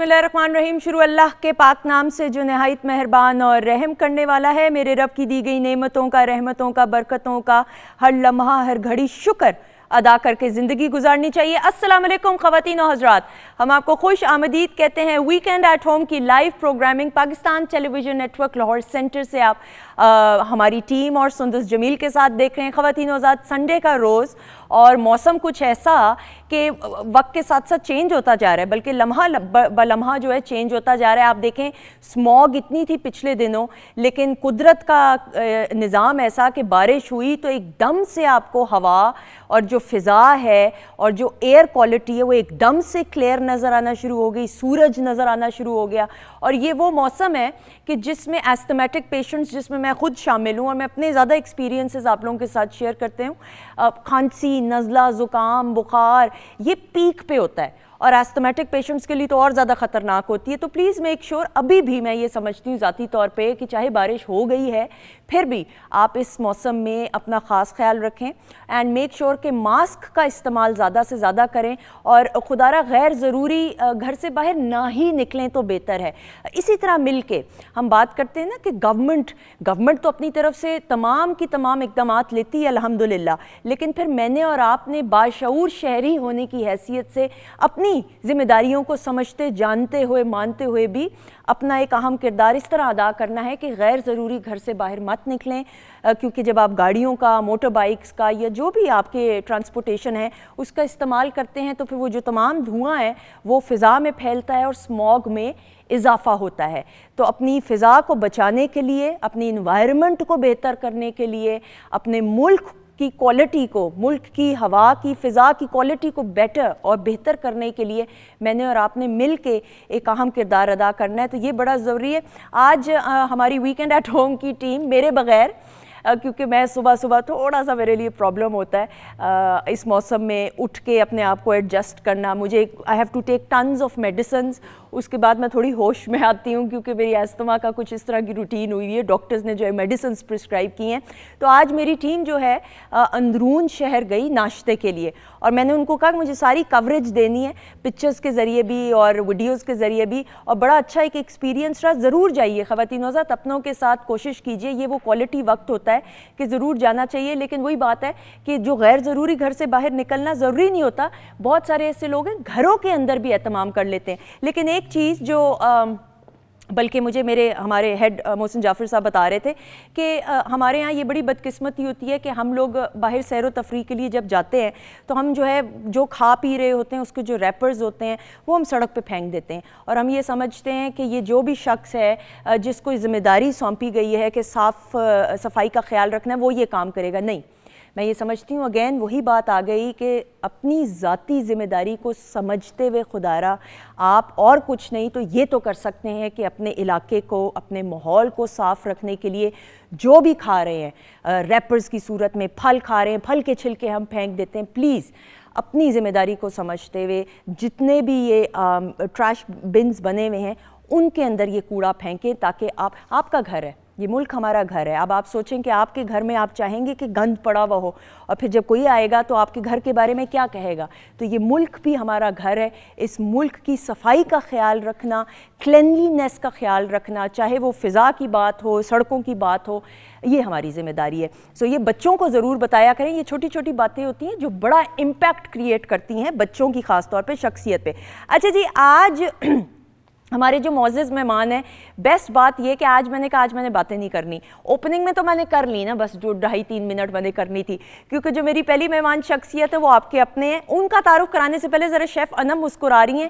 बिस्मिल्लाहिर्रहमानिर्रहीम। शुरू अल्लाह के पाक नाम से जो नहायत मेहरबान और रहम करने वाला है। मेरे रब की दी गई नेमतों का, रहमतों का, बरकतों का हर लम्हा हर घड़ी शुक्र अदा करके ज़िंदगी गुजारनी चाहिए। अस्सलाम वालेकुम ख़वातीन और हज़रात, हम आपको खुश आमदीद कहते हैं। वीकेंड एट होम की live programming Pakistan television network Lahore centre से आप हमारी टीम और सुंदस जमील के साथ देख रहे हैं। ख़वातीन और हज़रात, संडे का रोज़ और मौसम कुछ ऐसा कि वक्त के साथ साथ चेंज होता जा रहा है, बल्कि लम्हा ब लम्हा जो है चेंज होता जा रहा है। आप देखें स्मॉग इतनी थी पिछले दिनों, लेकिन कुदरत का निज़ाम ऐसा कि बारिश हुई तो एकदम से आपको हवा और जो फ़िज़ा है और जो एयर क्वालिटी है वो एकदम से क्लियर नज़र आना शुरू हो गई, सूरज नज़र आना शुरू हो गया। और ये वो मौसम है कि जिसमें एस्थमेटिक पेशेंट्स, जिसमें मैं खुद शामिल हूँ और मैं अपने ज़्यादा एक्सपीरियंसेस आप लोगों के साथ शेयर करते हूँ, खांसी, नज़ला, ज़ुकाम, बुखार ये पीक पे होता है और एस्थमेटिक पेशेंट्स के लिए तो और ज़्यादा ख़तरनाक होती है। तो प्लीज़ मेक श्योर, अभी भी मैं ये समझती हूँ ज़ाती तौर पे कि चाहे बारिश हो गई है फिर भी आप इस मौसम में अपना ख़ास ख्याल रखें एंड मेक श्योर कि मास्क का इस्तेमाल ज़्यादा से ज़्यादा करें और खुदारा गैर ज़रूरी घर से बाहर ना ही निकलें तो बेहतर है। इसी तरह मिल के हम बात करते हैं ना कि गवर्नमेंट तो अपनी तरफ से तमाम की तमाम इक़दामात लेती है अल्हम्दुलिल्लाह, लेकिन फिर मैंने और आपने बाशऊर शहरी होने की हैसियत से अपनी जिम्मेदारियों को समझते, जानते हुए, मानते हुए भी अपना एक अहम किरदार इस तरह अदा करना है कि गैर ज़रूरी घर से बाहर मत निकलें, क्योंकि जब आप गाड़ियों का, मोटर बाइक्स का या जो भी आपके ट्रांसपोर्टेशन है उसका इस्तेमाल करते हैं तो फिर वो जो तमाम धुआं है वो फ़िज़ा में फैलता है और स्मॉग में इजाफ़ा होता है। तो अपनी फ़िज़ा को बचाने के लिए, अपनी इन्वायरमेंट को बेहतर करने के लिए, अपने मुल्क की क्वालिटी को, मुल्क की हवा की, फ़िज़ा की क्वालिटी को बेटर और बेहतर करने के लिए मैंने और आपने मिल के एक अहम किरदार अदा करना है। तो ये बड़ा ज़रूरी है। आज हमारी वीकेंड एट होम की टीम मेरे बग़ैर, क्योंकि मैं सुबह सुबह थोड़ा सा मेरे लिए प्रॉब्लम होता है इस मौसम में उठ के अपने आप को एडजस्ट करना। मुझे I have to take tons of medicines, उसके बाद मैं थोड़ी होश में आती हूँ क्योंकि मेरी अस्थमा का कुछ इस तरह की रूटीन हुई है, डॉक्टर्स ने जो है मेडिसिन प्रिस्क्राइब की हैं। तो आज मेरी टीम जो है अंदरून शहर गई नाश्ते के लिए और मैंने उनको कहा कि मुझे सारी कवरेज देनी है, पिक्चर्स के ज़रिए भी और वीडियोज़ के ज़रिए भी, और बड़ा अच्छा एक एक्सपीरियंस रहा। ज़रूर जाइए ख़वातीन हज़रात, अपनों के साथ कोशिश कीजिए, ये वो क्वालिटी वक्त होता है कि ज़रूर जाना चाहिए। लेकिन वही बात है कि जो गैर ज़रूरी घर से बाहर निकलना ज़रूरी नहीं होता। बहुत सारे ऐसे लोग हैं घरों के अंदर भी एहतमाम कर लेते हैं। लेकिन एक चीज़ जो बल्कि मुझे हमारे हेड मोहसिन जाफ़र साहब बता रहे थे कि हमारे यहाँ ये बड़ी बदकिस्मती होती है कि हम लोग बाहर सैर व तफरीह के लिए जब जाते हैं तो हम जो है जो खा पी रहे होते हैं उसके जो रैपर्स होते हैं वो हम सड़क पे फेंक देते हैं और हम ये समझते हैं कि ये जो भी शख्स है जिसको जिम्मेदारी सौंपी गई है कि सफाई का ख्याल रखना है वो ये काम करेगा। नहीं, मैं ये समझती हूँ अगेन वही बात आ गई कि अपनी ज़ाती ज़िम्मेदारी को समझते हुए खुदारा आप और कुछ नहीं तो ये तो कर सकते हैं कि अपने इलाके को, अपने माहौल को साफ़ रखने के लिए जो भी खा रहे हैं, रैपर्स की सूरत में फल खा रहे हैं, फल के छिलके हम फेंक देते हैं, प्लीज़ अपनी ज़िम्मेदारी को समझते हुए जितने भी ये ट्रैश बिन्स बने हुए हैं उनके अंदर ये कूड़ा फेंकें, ताकि आपका घर है, ये मुल्क हमारा घर है। अब आप सोचें कि आपके घर में आप चाहेंगे कि गंद पड़ा हुआ हो और फिर जब कोई आएगा तो आपके घर के बारे में क्या कहेगा। तो ये मुल्क भी हमारा घर है, इस मुल्क की सफाई का ख्याल रखना, क्लिनलीनेस का ख्याल रखना, चाहे वो फ़िज़ा की बात हो, सड़कों की बात हो, ये हमारी ज़िम्मेदारी है। सो ये बच्चों को ज़रूर बताया करें। ये छोटी छोटी बातें होती हैं जो बड़ा इम्पैक्ट क्रिएट करती हैं बच्चों की ख़ास तौर पर शख्सियत पे। अच्छा जी, आज हमारे जो मोअज़्ज़ज़ मेहमान हैं, बेस्ट बात ये कि आज मैंने बातें नहीं करनी। ओपनिंग में तो मैंने कर ली ना, बस जो 2.5-3 मिनट मैंने करनी थी, क्योंकि जो मेरी पहली मेहमान शख्सियत है वो आपके अपने हैं। उनका तारुफ कराने से पहले ज़रा शेफ़ अनम मुस्कुरा रही हैं,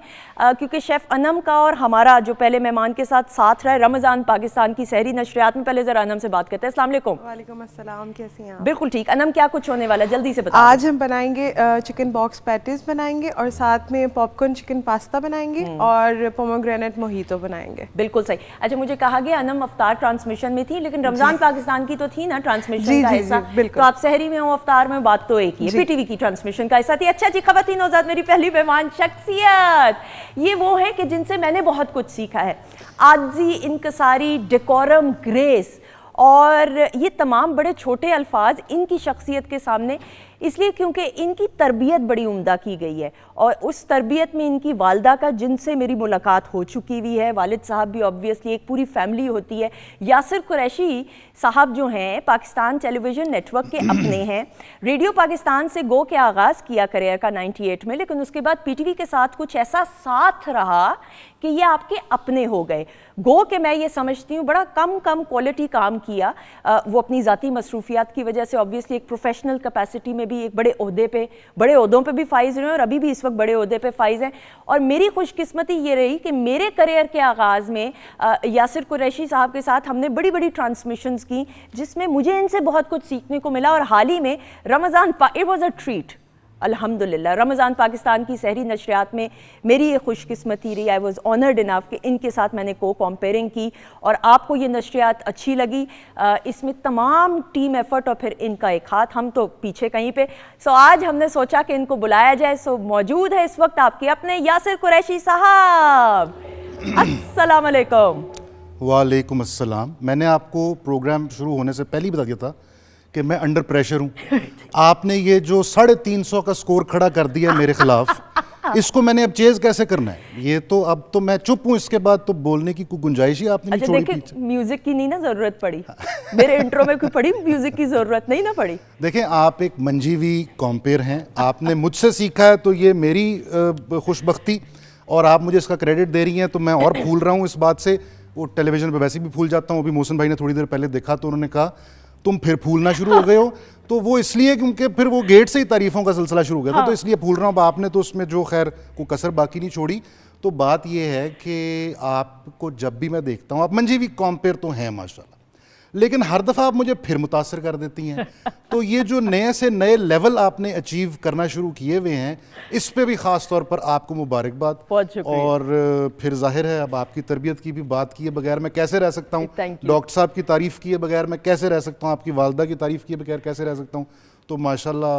क्योंकि शेफ़ अनम का और हमारा जो पहले मेहमान के साथ रहा है रमज़ान पाकिस्तान की सहरी नशरियात में। पहले ज़रा अनम से बात करते हैं। अस्सलाम वालेकुम। वालेकुम अस्सलाम, कैसी हैं आप? बिल्कुल ठीक। अनम, क्या कुछ होने वाला है, जल्दी से बताओ। आज हम बनाएंगे चिकन बॉक्स पैटीज बनाएंगे और साथ में पॉपकॉर्न चिकन पास्ता बनाएंगे और पोमोग्रेनेट मोहितो बनाएंगे। बिल्कुल सही। अच्छा, मुझे कहा गया अनम अफ्तार ट्रांसमिशन में थी, लेकिन रमजान पाकिस्तान की तो थी ना ट्रांसमिशन का हिस्सा, तो आप सहरी में हो, अफ्तार में, बात तो एक ही है, पीटीवी की ट्रांसमिशन का हिस्सा थी। अच्छा जी, ख़वातीन औज़ात, मेरी पहली मेहमान शख्सियत ये वो है कि जिनसे मैंने बहुत कुछ सीखा है। आजी, इनकसारी, डेकोरम, ग्रेस और ये तमाम बड़े छोटे अल्फाज इनकी शख्सियत के सामने इसलिए क्योंकि इनकी तरबियत बड़ी उम्दा की गई है और उस तरबियत में इनकी वालदा का, जिनसे मेरी मुलाकात हो चुकी हुई है, वालिद साहब भी ऑब्वियसली, एक पूरी फैमिली होती है। यासिर कुरैशी साहब जो हैं पाकिस्तान टेलीविज़न नेटवर्क के अपने हैं। रेडियो पाकिस्तान से गो के आगाज़ किया करियर का 98 में, लेकिन उसके बाद पीटीवी के साथ कुछ ऐसा साथ रहा कि ये आपके अपने हो गए। गो के मैं ये समझती हूँ बड़ा कम क्वालिटी काम किया, वो अपनी ज़ाती मसरूफियात की वजह से ऑब्वियसली एक प्रोफेशनल कैपेसिटी में भी एक बड़े ओहदों पे भी फाइज रहे हैं और अभी भी इस वक्त बड़े ओहदे पे फाइज हैं। और मेरी खुशकिस्मती ये रही कि मेरे करियर के आगाज़ में यासिर कुरैशी साहब के साथ हमने बड़ी बड़ी ट्रांसमिशंस की, जिसमें मुझे इनसे बहुत कुछ सीखने को मिला। और हाल ही में Ramzan, it was a treat, अल्हम्दुलिल्लाह। रमज़ान पाकिस्तान की सहरी नशरियात में मेरी ये खुशकिस्मती रही, आई वॉज ऑनर्ड इनफ कि इनके साथ मैंने कंपेयरिंग की और आपको ये नशरियात अच्छी लगी। इसमें तमाम टीम एफर्ट और फिर इनका एक हाथ, हम तो पीछे कहीं पे। सो आज हमने सोचा कि इनको बुलाया जाए। सो मौजूद है इस वक्त आपके अपने यासिर कुरैशी साहब। अस्सलाम वालेकुम। वालेकुम अस्सलाम। मैंने आपको प्रोग्राम शुरू होने से पहले ही बता दिया था कि मैं अंडर प्रेशर हूँ। आपने ये जो 350 का स्कोर खड़ा कर दिया मेरे खिलाफ, इसको मैंने अब चेज कैसे करना है? ये तो अब तो मैं चुप हूँ, इसके बाद तो बोलने की कोई गुंजाइश ही आपने नहीं छोड़ी पीछे। म्यूजिक की नहीं ना जरूरत पड़ी मेरे इंट्रो में, कोई पड़ी म्यूजिक की जरूरत नहीं ना पड़ी। देखें, आप एक मंजीवी कॉम्पेयर हैं, आपने मुझसे सीखा है तो ये मेरी खुशबख्ती, और आप मुझे इसका क्रेडिट दे रही हैं तो मैं और फूल रहा हूँ इस बात से। वो टेलीविजन पे वैसे भी फूल जाता हूँ। अभी मोहसिन भाई ने थोड़ी देर पहले देखा तो उन्होंने कहा तुम फिर फूलना शुरू हो गए हो। तो वो इसलिए क्योंकि फिर वो गेट से ही तारीफों का सिलसिला शुरू हो गया था, तो इसलिए फूल रहा हूँ। आपने तो उसमें जो खैर कोई कसर बाकी नहीं छोड़ी। तो बात ये है कि आपको जब भी मैं देखता हूँ, आप मंजीवी कॉम्पेयर तो हैं माशाल्लाह, लेकिन हर दफ़ा आप मुझे फिर मुतासर कर देती हैं। तो ये जो नए से नए लेवल आपने अचीव करना शुरू किए हुए हैं, इस पे भी ख़ास तौर पर आपको मुबारकबाद। और फिर जाहिर है अब आपकी तरबियत की भी बात किए बगैर मैं कैसे रह सकता हूँ, डॉक्टर साहब की तारीफ़ किए बगैर मैं कैसे रह सकता हूँ, आपकी वालदा की तारीफ़ किए बगैर कैसे रह सकता हूँ। तो माशाल्लाह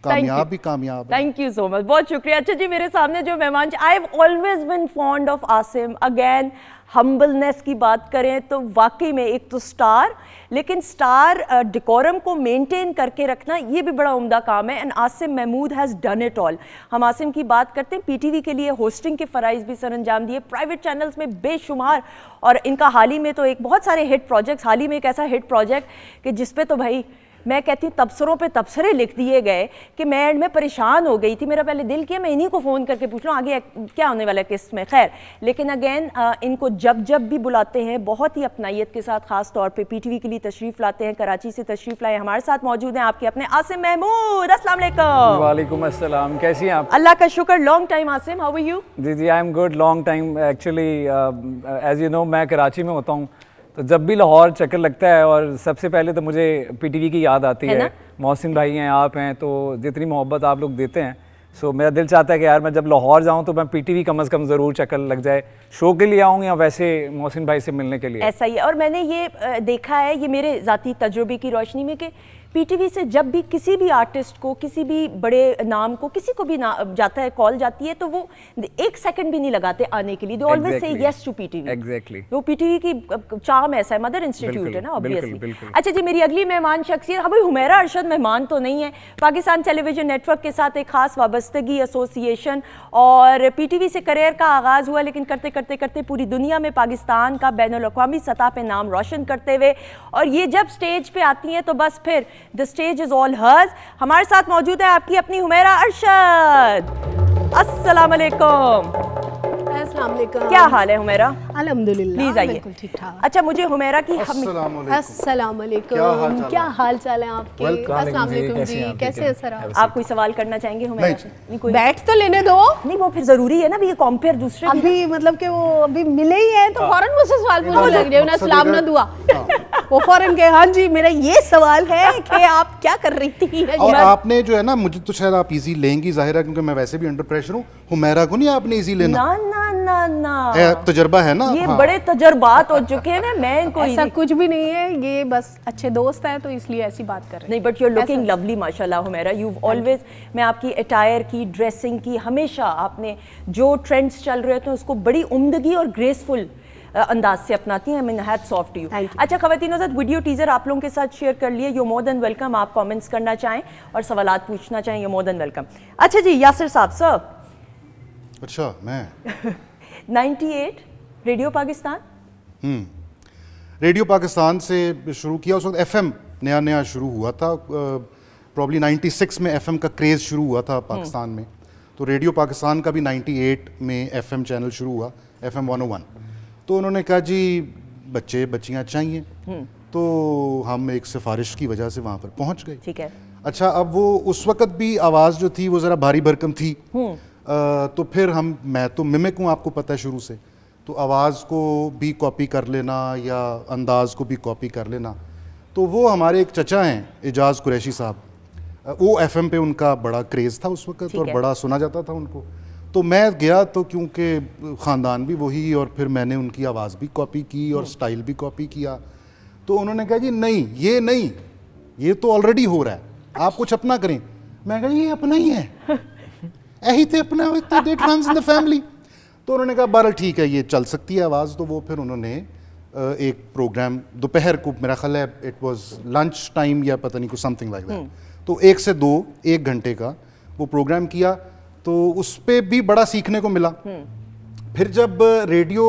कामयाब ही कामयाब। थैंक यू सो मच, बहुत शुक्रिया। अच्छा जी, मेरे सामने जो मेहमान, I have always been fond of Asim. Again humbleness की बात करें तो वाकई में एक तो स्टार, लेकिन स्टार डिकोरम को मेंटेन करके रखना ये भी बड़ा उम्दा काम है। And Asim Mahmood has done it all. हम आसिम की बात करते हैं, पीटीवी के लिए होस्टिंग के फ़राइज़ भी सर अंजाम दिए, प्राइवेट चैनल्स में बेशुमार, और इनका हाल ही में तो एक बहुत सारे हिट प्रोजेक्ट्स, हाल ही में एक ऐसा हिट प्रोजेक्ट कि जिसपे तो भाई मैं कहती हूँ तबसरों पे तबसरे लिख दिए गए कि मैं एंड में परेशान हो गई थी। मेरा पहले दिल किया मैं इन्हीं को फ़ोन करके पूछ लूँ आगे क्या होने वाला है किस्त में। खैर, लेकिन अगेन इनको जब भी बुलाते हैं बहुत ही अपनाइयत के साथ, ख़ास तौर पे पीटीवी के लिए तशरीफ़ लाते हैं। कराची से तशरीफ़ लाए, हमारे साथ मौजूद हैं आपके अपने आसिम महमूद। अस्सलाम वालेकुम। वालेकुम अस्सलाम। कैसी हैं आप? अल्लाह का शुक्र। Long time Asim, how are you? जी I am good. Long time actually, as you know मैं कराची में होता हूँ, तो जब भी लाहौर चक्कर लगता है और सबसे पहले तो मुझे पीटीवी की याद आती है। मोहसिन भाई हैं, आप हैं, तो जितनी मोहब्बत आप लोग देते हैं, सो मेरा दिल चाहता है कि यार मैं जब लाहौर जाऊं तो मैं पीटीवी कम से कम ज़रूर चक्कर लग जाए, शो के लिए आऊँ या वैसे मोहसिन भाई से मिलने के लिए। ऐसा ही है। और मैंने ये देखा है, ये मेरे ज़ाती तजुर्बे की रोशनी में, कि पीटीवी से जब भी किसी भी आर्टिस्ट को, किसी भी बड़े नाम को, किसी को भी जाता है, कॉल जाती है, तो वो एक सेकंड भी नहीं लगाते आने के लिए। They always say yes to PTV. Exactly. वो पीटीवी की चार्म ऐसा है, मदर इंस्टीट्यूट है ना ऑब्वियसली। अच्छा जी, मेरी अगली मेहमान शख्सियत, हाँ भाई हुमैरा अरशद मेहमान तो नहीं है, पाकिस्तान टेलीविजन नेटवर्क के साथ एक खास वाबस्तगी, एसोसिएशन, और पीटीवी से करियर का आगाज़ हुआ, लेकिन करते करते करते पूरी दुनिया में पाकिस्तान का बैनुल-अक़वामी सतह पे नाम रोशन करते हुए, और ये जब स्टेज पे आती हैं तो बस फिर the stage is all hers. हमारे साथ मौजूद है आपकी अपनी हुमैरा अरशद। अस्सलाम वालेकुम। अस्सलाम वालेकुम। क्या हाल है हुमैरा? अल्हम्दुलिल्लाह, प्लीज आइए। बिल्कुल ठीक ठाक। अच्छा, मुझे हुमैरा की अस्सलाम वालेकुम। क्या हाल चाल है आपके? अस्सलाम वालेकुम जी, कैसे हैं सर आप? आप कोई सवाल करना चाहेंगे हुमैरा? नहीं, कोई बैठ तो लेने दो। नहीं, वो फिर जरूरी है ना भी, ये कंपेयर दूसरे अभी मतलब कि वो अभी मिले ही हैं तो फौरन मुझसे सवाल पूछने लग रहे हो ना, सलाम ना दुआ। वो फौरन के हाँ जी मेरा ये सवाल है कि आप क्या कर रही थी। और आपने जो है ना, मुझे तो शायद आप इजी लेंगी ज़ाहिर है, क्योंकि मैं वैसे भी अंडर प्रेशर हूँ। हुमैरा को नहीं आपने इजी लेना? ना ना ना ना, तजर्बा है ना, ये बड़े तजर्बात हो चुके हैं ना। मैं इनको ऐसा कुछ भी नहीं है, ये बस अच्छे दोस्त हैं तो इसलिए ऐसी बात कर रहे हैं। नहीं, but you are looking lovely माशाल्लाह हुमैरा। यू ऑलवेज, मैं आपकी अटायर की, ड्रेसिंग की, हमेशा आपने जो ट्रेंड्स चल रहे थे उसको बड़ी उम्दगी और ग्रेसफुल अंदाज से अपनाती हैं। I mean hats off to you. Thank you. अच्छा ख़वातीन हज़रात, वीडियो टीज़र आप लोगों के साथ शेयर कर लिए। You more than welcome. आप कमेंट्स करना चाहें और सवालात पूछना चाहें, यू मोर देन वेलकम। अच्छा जी, यासिर साहब सर, अच्छा मैं 98 रेडियो पाकिस्तान, रेडियो पाकिस्तान से शुरू किया। उस वक्त एफएम नया नया शुरू हुआ था, प्रॉब्ली 96 में एफएम का क्रेज़ शुरू हुआ था पाकिस्तान में। तो रेडियो पाकिस्तान का भी 98 में एफएम चैनल शुरू हुआ, एफएम 101। तो उन्होंने कहा जी बच्चे बच्चियाँ चाहिए, तो हम एक सिफारिश की वजह से वहाँ पर पहुँच गए। ठीक है। अच्छा, अब वो उस वक़्त भी आवाज़ जो थी वो ज़रा भारी भरकम थी। तो फिर मैं तो मिमिक हूँ, आपको पता है शुरू से, तो आवाज़ को भी कॉपी कर लेना या अंदाज़ को भी कॉपी कर लेना। तो वो हमारे एक चचा हैं एजाज़ कुरैशी साहब, वो एफएम पे उनका बड़ा क्रेज़ था उस वक़्त और बड़ा सुना जाता था उनको। तो मैं गया तो क्योंकि ख़ानदान भी वही, और फिर मैंने उनकी आवाज़ भी कॉपी की और स्टाइल भी कॉपी किया। तो उन्होंने कहा जी नहीं, ये तो ऑलरेडी हो रहा है, आप कुछ अपना करें। मैं कहा ये अपना ही है, यही थे अपना, it runs in the family. तो उन्होंने कहा बहरहाल ठीक है, ये चल सकती है आवाज़। तो वो फिर उन्होंने एक प्रोग्राम दोपहर को, मेरा ख्याल है इट वाज लंच टाइम या पता नहीं कुछ समथिंग लाइक दैट, तो 1 से 2 1 घंटे का वो प्रोग्राम किया। तो उस पर भी बड़ा सीखने को मिला। फिर जब रेडियो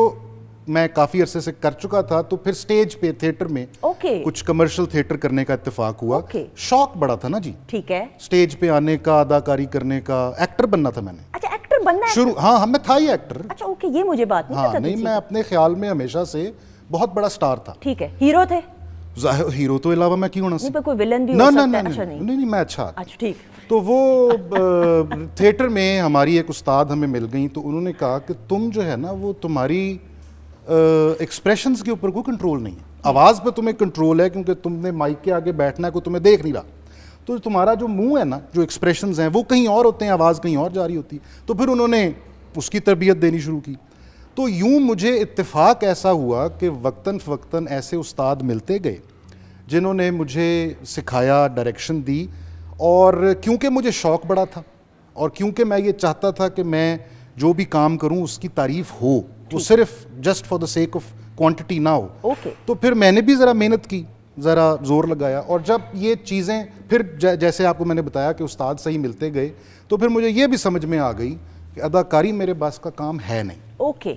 मैं काफ़ी अरसे से कर चुका था, तो फिर स्टेज पे थिएटर में कुछ कमर्शियल थिएटर करने का इत्तेफाक हुआ। शौक बड़ा था ना जी, ठीक है, स्टेज पे आने का, अदाकारी करने का, एक्टर बनना था मैंने। अच्छा, एक्टर बनना है शुरू, हाँ मैं था ही एक्टर। अच्छा ओके, ये मुझे बात नहीं हाँ पता थी। नहीं, मैं अपने ख्याल में हमेशा से बहुत बड़ा स्टार था। ठीक है, हीरो थे? हीरो तो अलावा मैं क्यों होना नहीं, पर कोई विलन भी हो ना सकता ना है। ना अच्छा नहीं, मैं अच्छा। अच्छा ठीक। तो वो थिएटर में हमारी एक उस्ताद हमें मिल गई, तो उन्होंने कहा कि तुम जो है ना, वो तुम्हारी एक्सप्रेशंस के ऊपर कोई कंट्रोल नहीं है, आवाज़ पे तुम्हें कंट्रोल है क्योंकि तुमने माइक के आगे बैठना है, कोई तुम्हें देख नहीं रहा। तो तुम्हारा जो मुंह है ना, जो एक्सप्रेशंस हैं वो कहीं और होते हैं, आवाज़ कहीं और जा रही होती है। तो फिर उन्होंने उसकी तरबियत देनी शुरू की। तो यूं मुझे इत्तेफाक ऐसा हुआ कि वक्तन फ़वक्तन ऐसे उस्ताद मिलते गए जिन्होंने मुझे सिखाया, डायरेक्शन दी। और क्योंकि मुझे शौक़ बड़ा था और क्योंकि मैं ये चाहता था कि मैं जो भी काम करूं उसकी तारीफ़ हो, वो सिर्फ just for the sake of quantity ना हो। तो फिर मैंने भी ज़रा मेहनत की, ज़रा ज़ोर लगाया। और जब ये चीज़ें फिर जैसे आपको मैंने बताया कि उस्ताद सही मिलते गए, तो फिर मुझे ये भी समझ में आ गई कि अदाकारी मेरे बस का काम है नहीं।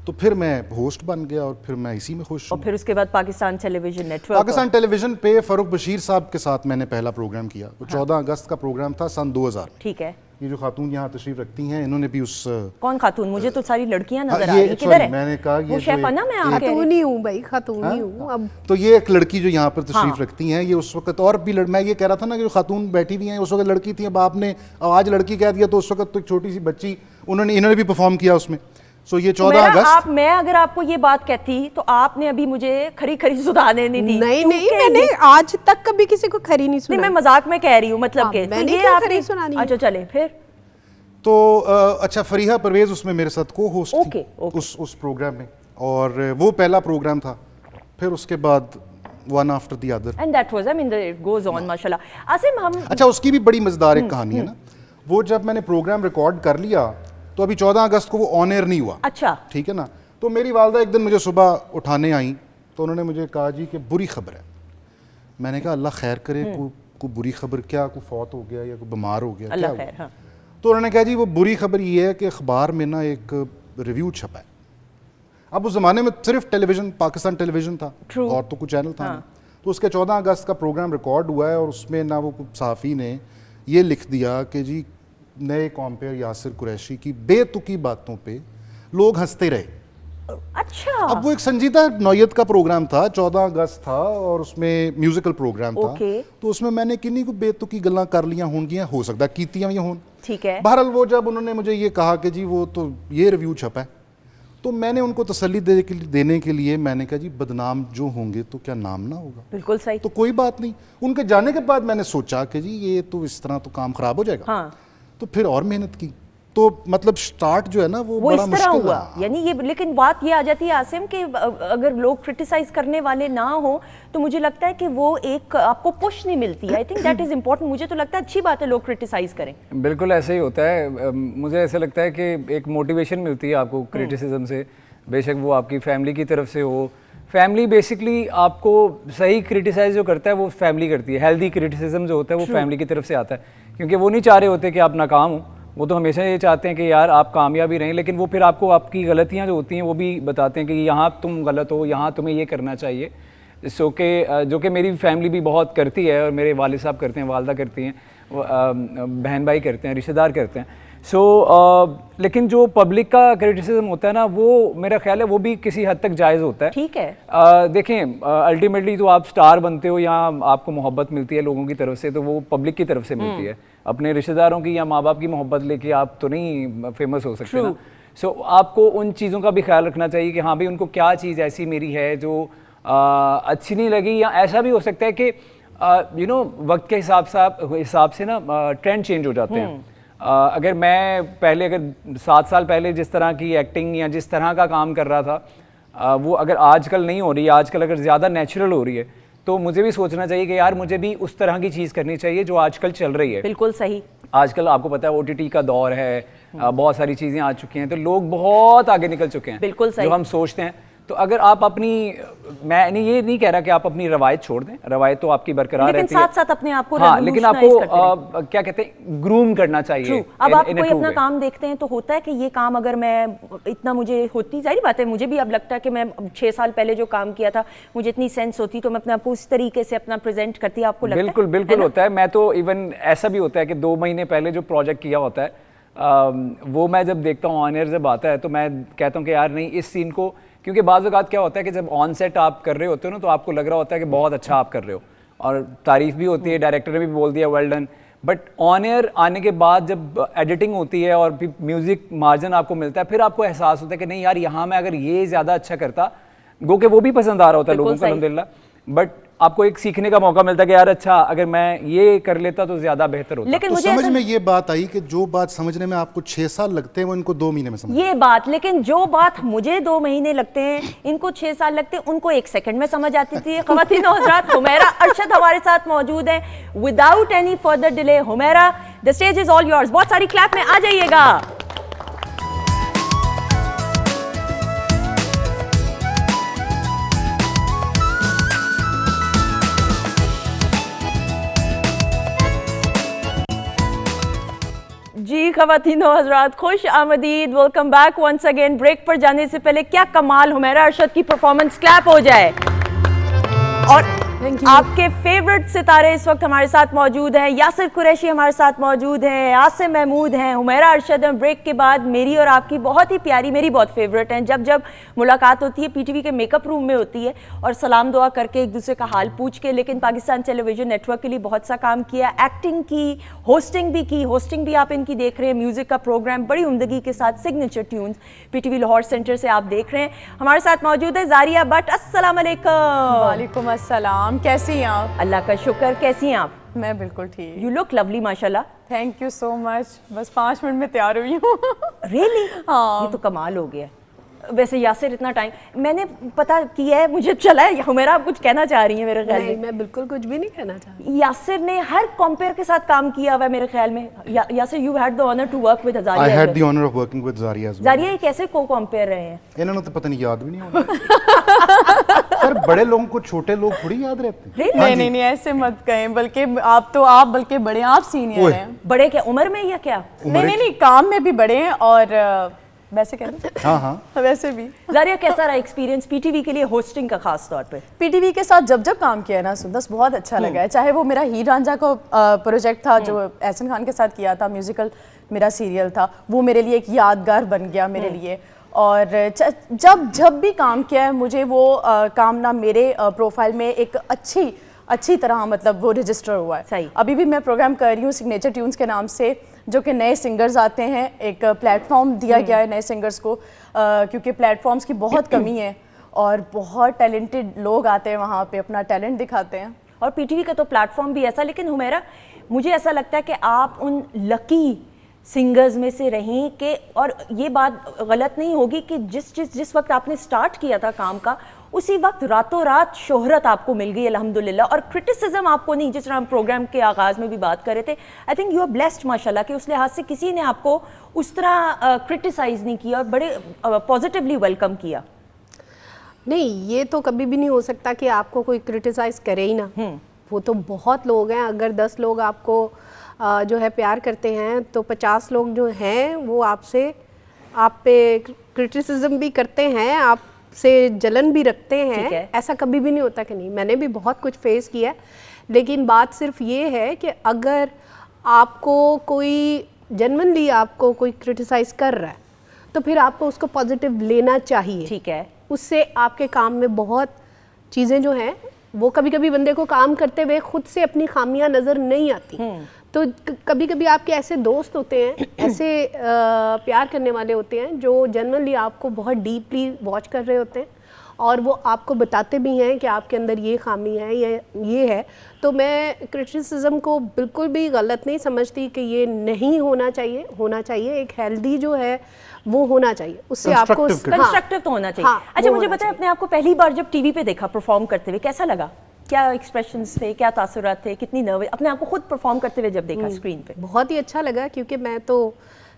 तो फिर मैं होस्ट बन गया और फिर मैं इसी में खुश हूँ। और फिर उसके बाद Pakistan television network, Pakistan television पे फ़ारूक बशीर साहब के साथ मैंने पहला प्रोग्राम किया। वो 14 अगस्त का प्रोग्राम था सन 2000। ठीक है। ये जो खातून यहाँ तशरीफ रखती हैं, इन्होंने भी उस कौन खातून? मुझे तो सारी लड़कियां नजर आ रही हैं। किधर है? मैंने कहा वो शेफ ना, मैं आपके खातून ही हूँ भाई, खातून ही हूँ अब। तो ये एक लड़की जो यहाँ पर तशरीफ रखती हैं, ये उस वक्त और भी मैं ये कह रहा था ना कि जो खातून बैठी हुई हैं उस वक्त लड़की थी, अब आपने आज लड़की कह दिया, तो उस वक्त तो एक छोटी सी बच्ची इन्होंने भी परफॉर्म किया उसमें। सो ये 14 अगस्त। मैं अगर आपको ये बात कहती तो आपने अभी मुझे खरी खरी सुधारने नहीं दी। नहीं, मैंने आज तक कभी किसी को खरी नहीं सुनाई। मैं मजाक में कह रही हूँ, मतलब के मैंने क्यों खरी सुनानी? अच्छा चले फिर। तो अच्छा, फरीहा परवेज उसमें मेरे साथ को होस्ट थी उस प्रोग्राम में, और वो पहला प्रोग्राम था। फिर उसके बाद one after the other, and that was, I mean it goes on माशाल्लाह। आसिम, हम अच्छा, उसकी भी बड़ी मजेदार एक कहानी है ना। वो जब मैंने प्रोग्राम रिकॉर्ड कर लिया तो अभी 14 अगस्त को वो ऑन एयर नहीं हुआ। अच्छा, ठीक है ना। तो मेरी वालदा एक दिन मुझे सुबह उठाने आई, तो उन्होंने मुझे कहा जी कि बुरी खबर है। मैंने कहा अल्लाह खैर करे, कोई बुरी खबर क्या, कोई फौत हो गया या कोई बीमार हो गया, अल्लाह क्या खैर। हाँ। तो उन्होंने कहा जी वो बुरी खबर ये है कि अखबार में ना एक रिव्यू छपा है। अब उस ज़माने में सिर्फ टेलीविज़न, पाकिस्तान टेलीविज़न था और तो कुछ चैनल था नहीं। तो उसके 14 अगस्त का प्रोग्राम रिकॉर्ड हुआ है और उसमें ना वो सहाफ़ी ने ये लिख दिया कि जी नए कॉम्पेयर यासिर कुरैशी की बेतुकी बातों पे लोग हंसते रहे। अच्छा, अब वो एक संजीदा नौयत का प्रोग्राम था, 14 अगस्त था और उसमें म्यूजिकल प्रोग्राम था। तो उसमें मैंने किन्हीं को बेतुकी गल्लां कर लियां होंगियां, हो सकता कीतियां भी हों। ठीक है। बहरहाल वो जब उन्होंने मुझे ये कहा कि जी वो तो ये रिव्यू छपा है, तो मैंने उनको तसल्ली देने के लिए मैंने कहा जी बदनाम जो होंगे तो क्या नाम ना होगा। बिल्कुल सही। तो कोई बात नहीं। उनके जाने के बाद मैंने सोचा कि जी ये तो इस तरह तो काम खराब हो जाएगा। हाँ। तो फिर और मेहनत की, तो मतलब स्टार्ट जो है ना वो बड़ा इस तरह मुश्किल हुआ। यानी ये, लेकिन बात ये आ जाती है आसिम कि अगर लोग क्रिटिसाइज करने वाले ना हो तो मुझे लगता है कि वो एक आपको पुश नहीं मिलती है। I think that is important. मुझे तो लगता है अच्छी बात है लोग क्रिटिसाइज करें। बिल्कुल ऐसे ही होता है। मुझे ऐसा लगता है कि एक मोटिवेशन मिलती है आपको क्रिटिसिज्म से। बेशक वो आपकी फैमिली की तरफ से हो। फैमिली बेसिकली आपको सही क्रिटिसाइज जो करता है वो फैमिली करती है, हेल्दी क्रिटिसिज्म जो होता है वो फैमिली की तरफ से आता है, क्योंकि वो नहीं चाह रहे होते कि आप नाकाम हो, वो तो हमेशा ये चाहते हैं कि यार आप कामयाब ही रहें, लेकिन वो फिर आपको आपकी गलतियाँ जो होती हैं वो भी बताते हैं कि यहाँ तुम गलत हो, यहाँ तुम्हें ये करना चाहिए। जो कि मेरी फैमिली भी बहुत करती है, और मेरे वालिद साहब करते हैं, वालदा करती हैं, बहन भाई करते हैं, रिश्तेदार करते हैं। लेकिन जो पब्लिक का क्रिटिसिज्म होता है ना, वो मेरा ख्याल है वो भी किसी हद तक जायज़ होता है। ठीक है। देखें, अल्टीमेटली तो आप स्टार बनते हो या आपको मोहब्बत मिलती है लोगों की तरफ से, तो वो पब्लिक की तरफ से मिलती है। अपने रिश्तेदारों की या माँ बाप की मोहब्बत लेके आप तो नहीं फेमस हो सकते ना। आपको उन चीज़ों का भी ख्याल रखना चाहिए कि हाँ भाई उनको क्या चीज़ ऐसी मेरी है जो अच्छी नहीं लगी, या ऐसा भी हो सकता है कि वक्त के हिसाब से ना ट्रेंड चेंज हो जाते हैं। अगर मैं पहले 7 साल पहले जिस तरह की एक्टिंग या जिस तरह का काम कर रहा था, वो अगर आजकल नहीं हो रही है, आजकल अगर ज़्यादा नेचुरल हो रही है, तो मुझे भी सोचना चाहिए कि यार मुझे भी उस तरह की चीज़ करनी चाहिए जो आजकल चल रही है। बिल्कुल सही। आजकल आपको पता है OTT का दौर है, बहुत सारी चीज़ें आ चुकी हैं, तो लोग बहुत आगे निकल चुके हैं। बिल्कुल सही। जो हम सोचते हैं, तो अगर आप अपनी, मैं ये नहीं कह रहा कि आप अपनी रवायत छोड़ दें, रवायत तो आपकी बरकरार रहती है, लेकिन साथ साथ अपने आप को, हाँ, लेकिन आपको क्या कहते हैं, ग्रूम करना चाहिए। अब आप कोई अपना काम देखते हैं तो होता है कि ये काम अगर मैं इतना, मुझे होती जाहिर बात है, मुझे भी अब लगता है कि मैं 6 साल पहले जो काम किया था मुझे इतनी सेंस होती तो मैं अपने आपको उस तरीके से अपना प्रेजेंट करती। आपको लगता है? बिल्कुल होता है। मैं तो इवन ऐसा भी होता है कि 2 महीने पहले जो प्रोजेक्ट किया होता है, वो मैं जब देखता हूँ, ऑन एयर जब आता है, तो मैं कहता हूँ कि यार नहीं, इस सीन को, क्योंकि बाज़ औक़ात क्या होता है कि जब ऑन सेट आप कर रहे होते हो ना, तो आपको लग रहा होता है कि बहुत अच्छा आप कर रहे हो, और तारीफ़ भी होती है, डायरेक्टर ने भी बोल दिया well done, but on air आने के बाद जब एडिटिंग होती है और फिर म्यूज़िक मार्जिन आपको मिलता है, फिर आपको एहसास होता है कि नहीं यार, यहाँ मैं अगर ये ज़्यादा अच्छा करता, गो के वो भी पसंद आ रहा होता है लोगों को अल्हम्दुलिल्लाह, बट आपको एक सीखने का मौका मिलता है कि यार अच्छा, अगर मैं ये कर लेता तो ज्यादा बेहतर होता। लेकिन तो मुझे समझ में ये बात आई कि जो बात समझने में आपको 6 साल लगते हैं वो इनको 2 महीने में समझ ये बात, लेकिन जो बात मुझे 2 महीने लगते हैं इनको 6 साल लगते हैं, उनको 1 सेकंड में समझ आती थी। ख़वातीन और हज़रात, हुमैरा अरशद हमारे साथ मौजूद है। Without any further delay, Humaira the stage is all yours. बहुत सारी क्लैप में आ जाइएगा। जी ख़वातीनो हज़रात, खुश आमदीद, welcome back once again. Break पर जाने से पहले क्या कमाल, हुमैरा अरशद की परफॉर्मेंस, क्लैप हो जाए। और आपके फेवरेट सितारे इस वक्त हमारे साथ मौजूद हैं। यासिर कुरैशी हमारे साथ मौजूद हैं, आसिम महमूद हैं, हुमैरा अरशद हैं। ब्रेक के बाद मेरी और आपकी बहुत ही प्यारी, मेरी बहुत फेवरेट हैं, जब मुलाकात होती है PTV के मेकअप रूम में होती है, और सलाम दुआ करके एक दूसरे का हाल पूछ के। लेकिन पाकिस्तान टेलीविजन नेटवर्क के लिए बहुत सा काम किया, एक्टिंग की, होस्टिंग भी की। होस्टिंग भी आप इनकी देख रहे हैं, म्यूजिक का प्रोग्राम बड़ी उम्दगी के साथ, signature tunes PTV Lahore centre से आप देख रहे हैं। हमारे साथ मौजूद है जारिया भट्ट। अस्सलाम वालेकुम। वालेकुम अस्सलाम, कैसी हैं आप? अल्लाह का शुक्र, कैसी हैं आप? मैं बिल्कुल ठीक। यू लुक लवली माशाल्लाह। Thank you so much. बस 5 मिनट में तैयार हुई हूँ। रियली? हाँ, ये तो कमाल हो गया। वैसे यासिर इतना टाइम मैंने पता किया है, मुझे चला है हुमैरा आप कुछ कहना चाह रही हैं मेरे ख्याल में। मैं बिल्कुल कुछ भी नहीं कहना चाह रही। यासिर ने हर कंपेयर के साथ काम किया हुआ है मेरे ख्याल में। Yasir, you had the honour to work with Zaria. I had the honour of working with Zaria as well. Zaria ये कैसे को कंपेयर रहे हैं? इन्होंने तो पता नहीं, याद भी नहीं होता। सर बड़े लोगों को छोटे लोग थोड़ी याद रहते हैं। नहीं ऐसे मत कहें, बल्कि आप बल्कि बड़े, आप सीनियर हैं। बड़े क्या उम्र में या क्या? नहीं, काम में भी बड़े हैं, और वैसे कह रहे हैं। हाँ वैसे भी। जारिया, कैसा रहा एक्सपीरियंस PTV के लिए होस्टिंग का, खास तौर पे? PTV के साथ जब काम किया है ना सुंदस, बहुत अच्छा लगा है। चाहे वो मेरा हीर रांझा का प्रोजेक्ट था जो एहसन खान के साथ किया था, म्यूजिकल मेरा सीरियल था, वो मेरे लिए एक यादगार बन गया मेरे लिए। और जब भी काम किया है मुझे वो काम ना मेरे प्रोफाइल में एक अच्छी तरह मतलब वो रजिस्टर हुआ है। सही। अभी भी मैं प्रोग्राम कर रही हूँ सिग्नेचर ट्यून्स के नाम से, जो कि नए सिंगर्स आते हैं, एक प्लेटफॉर्म दिया गया है नए सिंगर्स को, क्योंकि प्लेटफॉर्म्स की बहुत कमी है और बहुत टैलेंटेड लोग आते हैं वहाँ पे, अपना टैलेंट दिखाते हैं। और PTV का तो प्लेटफॉर्म भी ऐसा। लेकिन हुमैरा, मुझे ऐसा लगता है कि आप उन लकी सिंगर्स में से रहीं कि, और ये बात गलत नहीं होगी कि जिस वक्त आपने स्टार्ट किया था काम का, उसी वक्त रातों रात शोहरत आपको मिल गई अल्हम्दुलिल्लाह, और क्रिटिसिज्म आपको नहीं, जिस तरह हम प्रोग्राम के आगाज़ में भी बात कर रहे थे, I think you are blessed माशाल्लाह कि उस लिहाज से किसी ने आपको उस तरह क्रिटिसाइज़ नहीं किया और बड़े पॉजिटिवली वेलकम किया। नहीं, ये तो कभी भी नहीं हो सकता कि आपको कोई क्रिटिसाइज करे ही ना। वो तो बहुत लोग हैं, अगर 10 लोग आपको जो है प्यार करते हैं तो 50 लोग जो हैं वो आप पे क्रिटिसिज्म भी करते हैं, आपसे जलन भी रखते ठीक है। हैं। ऐसा कभी भी नहीं होता कि नहीं, मैंने भी बहुत कुछ फेस किया है, लेकिन बात सिर्फ ये है कि अगर आपको कोई जेन्युइनली आपको कोई क्रिटिसाइज कर रहा है तो फिर आपको उसको पॉजिटिव लेना चाहिए। ठीक है। उससे आपके काम में बहुत चीज़ें जो हैं वो कभी कभी बंदे को काम करते हुए खुद से अपनी खामियां नज़र नहीं आती। तो कभी कभी आपके ऐसे दोस्त होते हैं, ऐसे प्यार करने वाले होते हैं जो जेन्युइनली आपको बहुत डीपली वॉच कर रहे होते हैं और वो आपको बताते भी हैं कि आपके अंदर ये खामी है, ये है। तो मैं क्रिटिसिज्म को बिल्कुल भी गलत नहीं समझती कि ये नहीं होना चाहिए। होना चाहिए, एक हेल्दी जो है वो होना चाहिए, उससे आपको कंस्ट्रक्टिव तो होना चाहिए। अच्छा, मुझे बताएं, अपने आप को पहली बार जब टीवी पे देखा परफॉर्म करते हुए कैसा लगा? क्या एक्सप्रेशंस थे, क्या तासुरात थे, कितनी नर्वस अपने आप को खुद परफॉर्म करते हुए जब देखा स्क्रीन पे? बहुत ही अच्छा लगा, क्योंकि मैं तो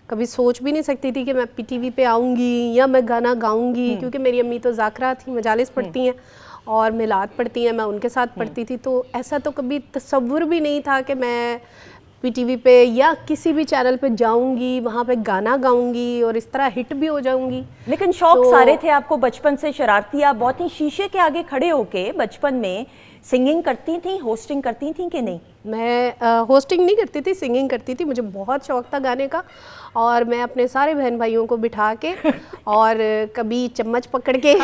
कभी सोच भी नहीं सकती थी कि मैं पीटीवी पे आऊँगी या मैं गाना गाऊँगी, क्योंकि मेरी अम्मी तो ज़ाकरा थी, मजालिस पढ़ती हैं और मिलाद पढ़ती हैं, मैं उनके साथ पढ़ती थी। तो ऐसा तो कभी तसव्वुर भी नहीं था कि मैं पीटीवी पे या किसी भी चैनल पे जाऊंगी, वहाँ पे गाना गाऊंगी और इस तरह हिट भी हो जाऊंगी। लेकिन शौक सारे थे आपको बचपन से, शरारती, आप बहुत ही शीशे के आगे खड़े होके बचपन में सिंगिंग करती थी, होस्टिंग करती थी कि नहीं? मैं होस्टिंग नहीं करती थी, सिंगिंग करती थी। मुझे बहुत शौक था गाने का, और मैं अपने सारे बहन भाइयों को बिठा के और कभी चम्मच पकड़ के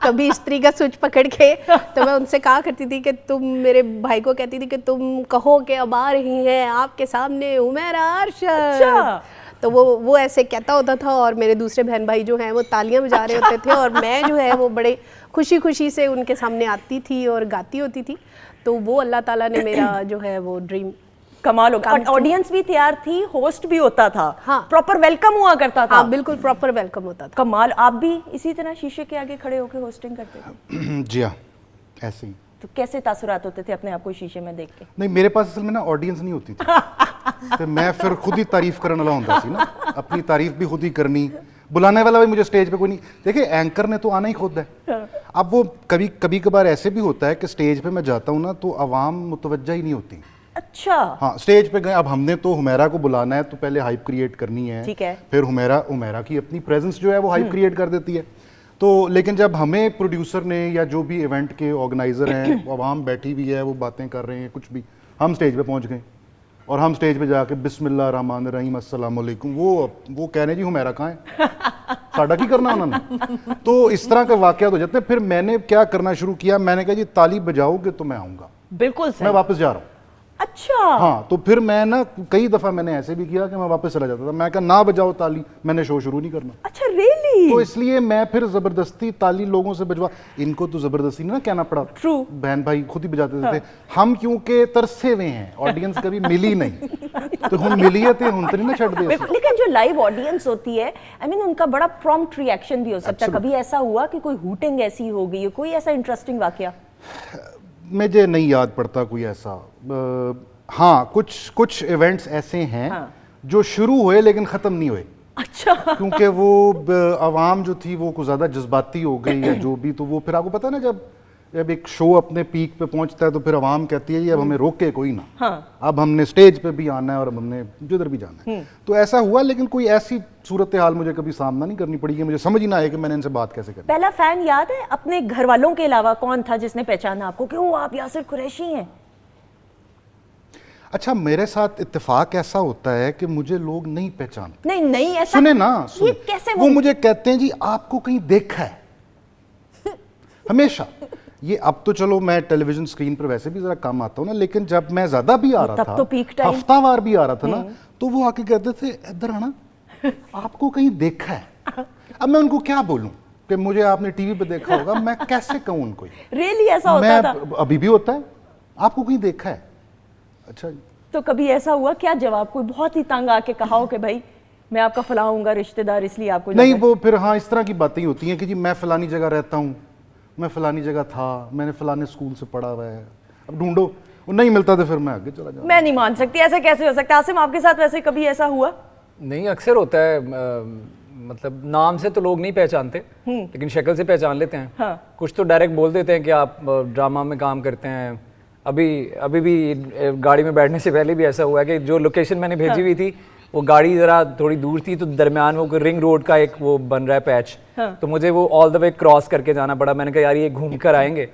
कभी स्त्री का स्विच पकड़ के, तो मैं उनसे कहा करती थी कि तुम, मेरे भाई को कहती थी कि तुम कहो कि अब आ रही हैं आपके सामने हुमैरा अरशद। अच्छा। तो वो ऐसे कहता होता था और मेरे दूसरे बहन भाई जो हैं वो तालियां बजा रहे होते थे और मैं जो है वो बड़े खुशी खुशी से उनके सामने आती थी और गाती होती थी। तो वो अल्लाह ताला ने मेरा जो है वो ड्रीम कमाल हो गया। ऑडियंस भी तैयार थी, होस्ट भी होता था, हाँ, प्रॉपर वेलकम हुआ करता था। हाँ, बिल्कुल प्रॉपर वेलकम होता था। कमाल। आप भी इसी तरह शीशे के आगे खड़े होकर होस्टिंग करते थे? जी हाँ, ऐसे ही। तो कैसे तासुरात होते थे अपने आप को शीशे में देख के? नहीं, मेरे पास असल में ना ऑडियंस नहीं होती थी, तो मैं फिर खुद ही तारीफ करने वाला होता सी ना, अपनी तारीफ भी खुद ही करनी, बुलाने वाला भी मुझे स्टेज पे कोई नहीं। देखिए, एंकर ने तो आना ही खुद है। अब वो कभी कभार ऐसे भी होता है कि स्टेज पे मैं जाता हूँ ना तो आवाम मुतवज्जा ही नहीं होती। अच्छा। हाँ, स्टेज पे गए, अब हमने तो हुमैरा को बुलाना है तो पहले हाइप क्रिएट करनी है। ठीक है। फिर हुमैरा की अपनी प्रेजेंस जो है वो हाइप क्रिएट कर देती है। तो लेकिन जब हमें प्रोड्यूसर ने या जो भी इवेंट के ऑर्गेनाइजर हैं, आवाम बैठी हुई है, वो बातें कर रहे हैं, कुछ भी, हम स्टेज पे पहुंच गए और हम स्टेज पे जाके बिस्मिल्लाह रहमान रहीम अस्सलाम वालेकुम, वो कह रहे जी हुमैरा कहाँ है, साडा की करना उन्होंने। तो इस तरह के वाकयात हो जाते हैं। फिर मैंने क्या करना शुरू किया, मैंने कहा जी ताली बजाओगे तो मैं आऊँगा, बिल्कुल सही। मैं वापस जा रहा हूँ। अच्छा। हाँ, तो फिर मैं ना कई दफ़ा मैंने ऐसे भी किया कि मैं वापस चला जाता था। मैं कहा ना बजाओ ताली, मैंने शो शुरू नहीं करना। अच्छा, रियली? तो इसलिए मैं फिर ज़बरदस्ती ताली लोगों से बजवा, इनको तो ज़बरदस्ती नहीं ना कहना पड़ा, ट्रू, बहन भाई खुद ही बजाते थे। हम क्योंकि तरसे हुए हैं, ऑडियंस कभी मिली नहीं, तो हम मिली है तो हम तो नहीं ना छड़ दे। लेकिन जो लाइव ऑडियंस होती है, आई मीन उनका बड़ा प्रॉम्प्ट रिएक्शन भी हो सकता है। कभी ऐसा हुआ कि कोई हूटिंग ऐसी हो गई, कोई ऐसा इंटरेस्टिंग वाकया? मुझे नहीं याद पड़ता कोई ऐसा। हाँ, कुछ इवेंट्स ऐसे हैं जो शुरू हुए लेकिन ख़त्म नहीं हुए। अच्छा। क्योंकि वो आवाम जो थी वो कुछ ज़्यादा जज्बाती हो गई या जो भी, तो वो फिर आपको पता है ना, जब एक शो अपने पीक पे पहुंचता है तो फिर आवाम कहती है जी अब हमें रोके कोई ना। हाँ। अब हमने स्टेज पे भी आना है और अब हमने जिधर भी जाना है। तो ऐसा हुआ, लेकिन कोई ऐसी सूरत हाल मुझे कभी सामना नहीं करनी पड़ी कि मुझे समझ ही ना आए कि मैंने इनसे बात कैसे करनी। पहला फैन याद है अपने घर वालों के अलावा कौन था जिसने पहचाना आपको कि वो आप यासिर कुरैशी हैं? अच्छा, मेरे साथ इत्तेफाक ऐसा होता है कि मुझे लोग नहीं पहचानते। नहीं ऐसा सुने ना, ये कैसे? वो मुझे कहते हैं जी आपको कहीं देखा है हमेशा। ये अब तो चलो मैं टेलीविजन स्क्रीन पर वैसे भी जरा कम आता हूँ ना, लेकिन जब मैं ज्यादा भी आ रहा था, तो पीक टाइम, हफ्तावार भी आ रहा था ना, तो वो आके कहते थे इधर आना, आपको कहीं देखा है। अब मैं उनको क्या बोलूं कि मुझे आपने टीवी पे देखा होगा, मैं कैसे कहूं उनको? रियली ऐसा होता था? अभी भी होता है, आपको कहीं देखा है। अच्छा, तो कभी ऐसा हुआ क्या जवाब, कोई बहुत ही तंग आके कहा हो कि भाई मैं आपका फलाऊंगा रिश्तेदार इसलिए आपको? नहीं, वो फिर हाँ इस तरह की बातें ही होती हैं कि जी मैं फलानी जगह रहता हूँ, मैं फलानी जगह था, मैंने फलाने स्कूल से पढ़ा हुआ है, अब ढूंढो, वो नहीं मिलता तो फिर मैं आगे चला जाऊँ। मैं नहीं मान सकती, ऐसे कैसे हो सकता है? आसिम, आपके साथ वैसे कभी ऐसा हुआ? नहीं, अक्सर होता है, मतलब नाम से तो लोग नहीं पहचानते लेकिन शक्ल से पहचान लेते हैं। हाँ। कुछ तो डायरेक्ट बोल देते हैं कि आप ड्रामा में काम करते हैं। अभी भी गाड़ी में बैठने से पहले भी ऐसा हुआ है कि जो लोकेशन मैंने भेजी हुई थी वो गाड़ी ज़रा थोड़ी दूर थी, तो दरमियान वो रिंग रोड का एक वो बन रहा है पैच, तो मुझे वो ऑल द वे क्रॉस करके जाना पड़ा। मैंने कहा यार ये घूम कर आएंगे,